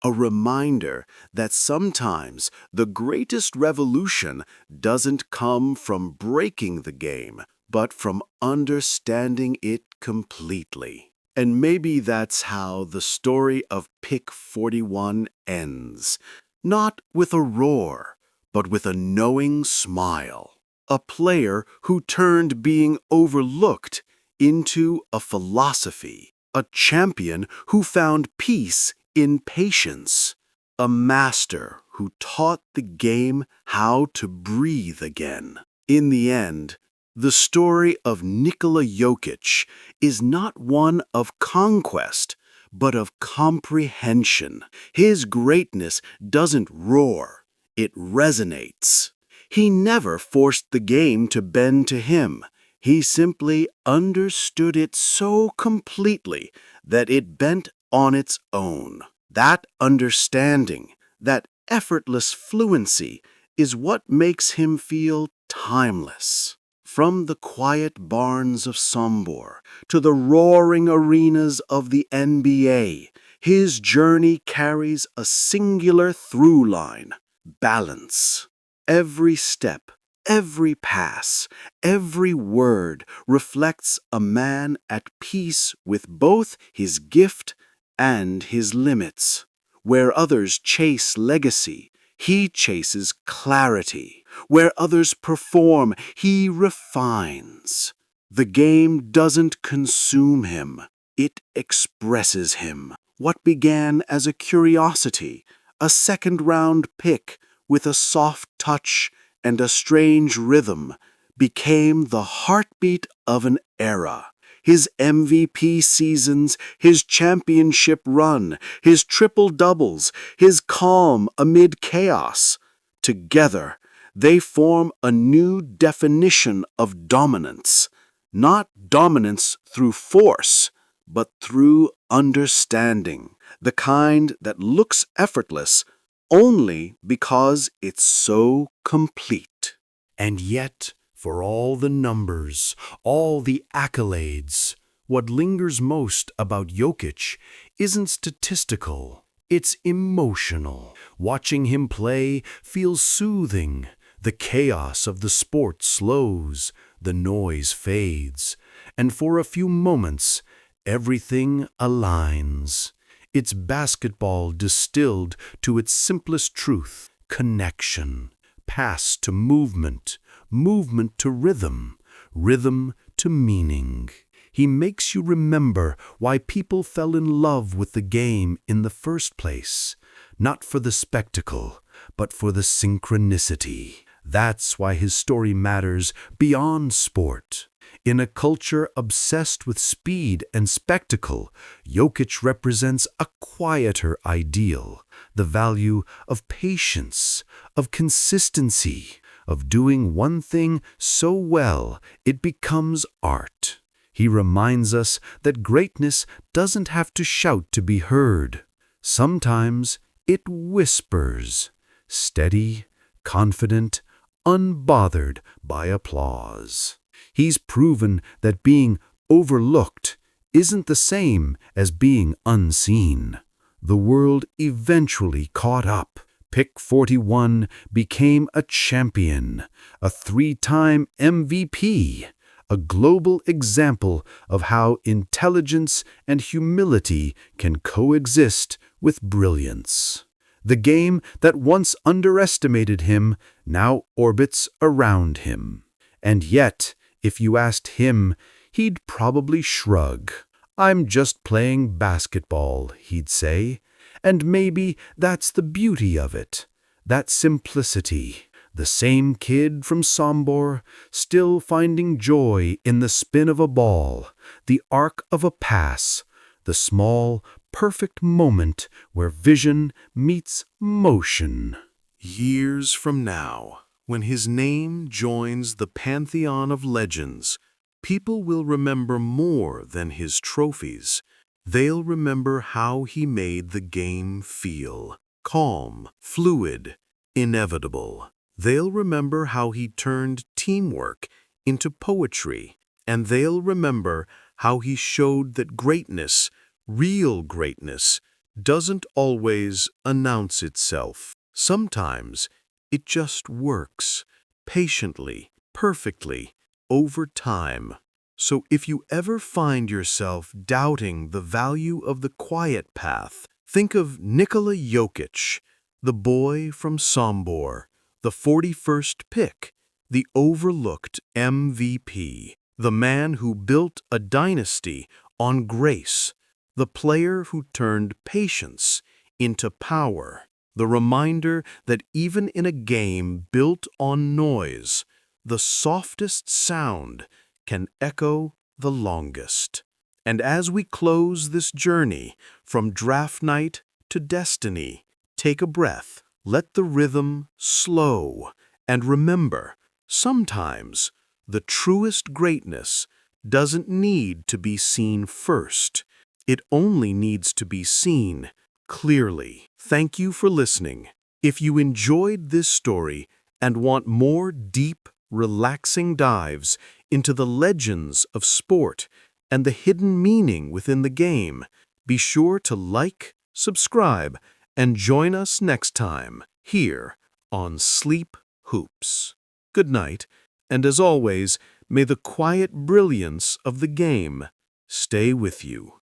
A reminder that sometimes the greatest revolution doesn't come from breaking the game, but from understanding it completely. And maybe that's how the story of Pick 41 ends. Not with a roar, but with a knowing smile. A player who turned being overlooked into a philosophy. A champion who found peace in patience. A master who taught the game how to breathe again. In the end, the story of Nikola Jokić is not one of conquest, but of comprehension. His greatness doesn't roar, it resonates. He never forced the game to bend to him. He simply understood it so completely that it bent on its own. That understanding, that effortless fluency, is what makes him feel timeless. From the quiet barns of Sombor to the roaring arenas of the NBA, his journey carries a singular through line: balance. Every step, every pass, every word reflects a man at peace with both his gift and his limits. Where others chase legacy, he chases clarity. Where others perform, he refines. The game doesn't consume him, it expresses him. What began as a curiosity, a second-round pick with a soft touch and a strange rhythm, became the heartbeat of an era. His MVP seasons, his championship run, his triple-doubles, his calm amid chaos. Together, they form a new definition of dominance. Not dominance through force, but through understanding. the kind that looks effortless only because it's so complete. And yet, for all the numbers, all the accolades, what lingers most about Jokić isn't statistical, it's emotional. Watching him play feels soothing. The chaos of the sport slows, the noise fades, and for a few moments, everything aligns. It's basketball distilled to its simplest truth: connection. Pass to movement, movement to rhythm, rhythm to meaning. He makes you remember why people fell in love with the game in the first place, not for the spectacle, but for the synchronicity. That's why his story matters beyond sport. In a culture obsessed with speed and spectacle, Jokić represents a quieter ideal, the value of patience, of consistency, of doing one thing so well it becomes art. He reminds us that greatness doesn't have to shout to be heard. Sometimes it whispers, steady, confident, unbothered by applause. He's proven that being overlooked isn't the same as being unseen. The world eventually caught up. Pick 41 became a champion, a 3-time MVP, a global example of how intelligence and humility can coexist with brilliance. The game that once underestimated him now orbits around him. And yet, if you asked him, he'd probably shrug. "I'm just playing basketball," he'd say. And maybe that's the beauty of it, that simplicity. The same kid from Sombor, still finding joy in the spin of a ball, the arc of a pass, the small, perfect moment where vision meets motion. Years from now, when his name joins the pantheon of legends, people will remember more than his trophies. They'll remember how he made the game feel calm, fluid, inevitable. They'll remember how he turned teamwork into poetry, and they'll remember how he showed that greatness, real greatness, doesn't always announce itself. Sometimes it just works, patiently, perfectly, over time. So if you ever find yourself doubting the value of the quiet path, think of Nikola Jokić, the boy from Sombor, the 41st pick, the overlooked MVP, the man who built a dynasty on grace, the player who turned patience into power, the reminder that even in a game built on noise, the softest sound can echo the longest. And as we close this journey from draft night to destiny, take a breath, let the rhythm slow, and remember, sometimes the truest greatness doesn't need to be seen first. It only needs to be seen clearly. Thank you for listening. If you enjoyed this story and want more deep, relaxing dives into the legends of sport and the hidden meaning within the game, be sure to like, subscribe, and join us next time here on Sleep Hoops. Good night, and as always, may the quiet brilliance of the game stay with you.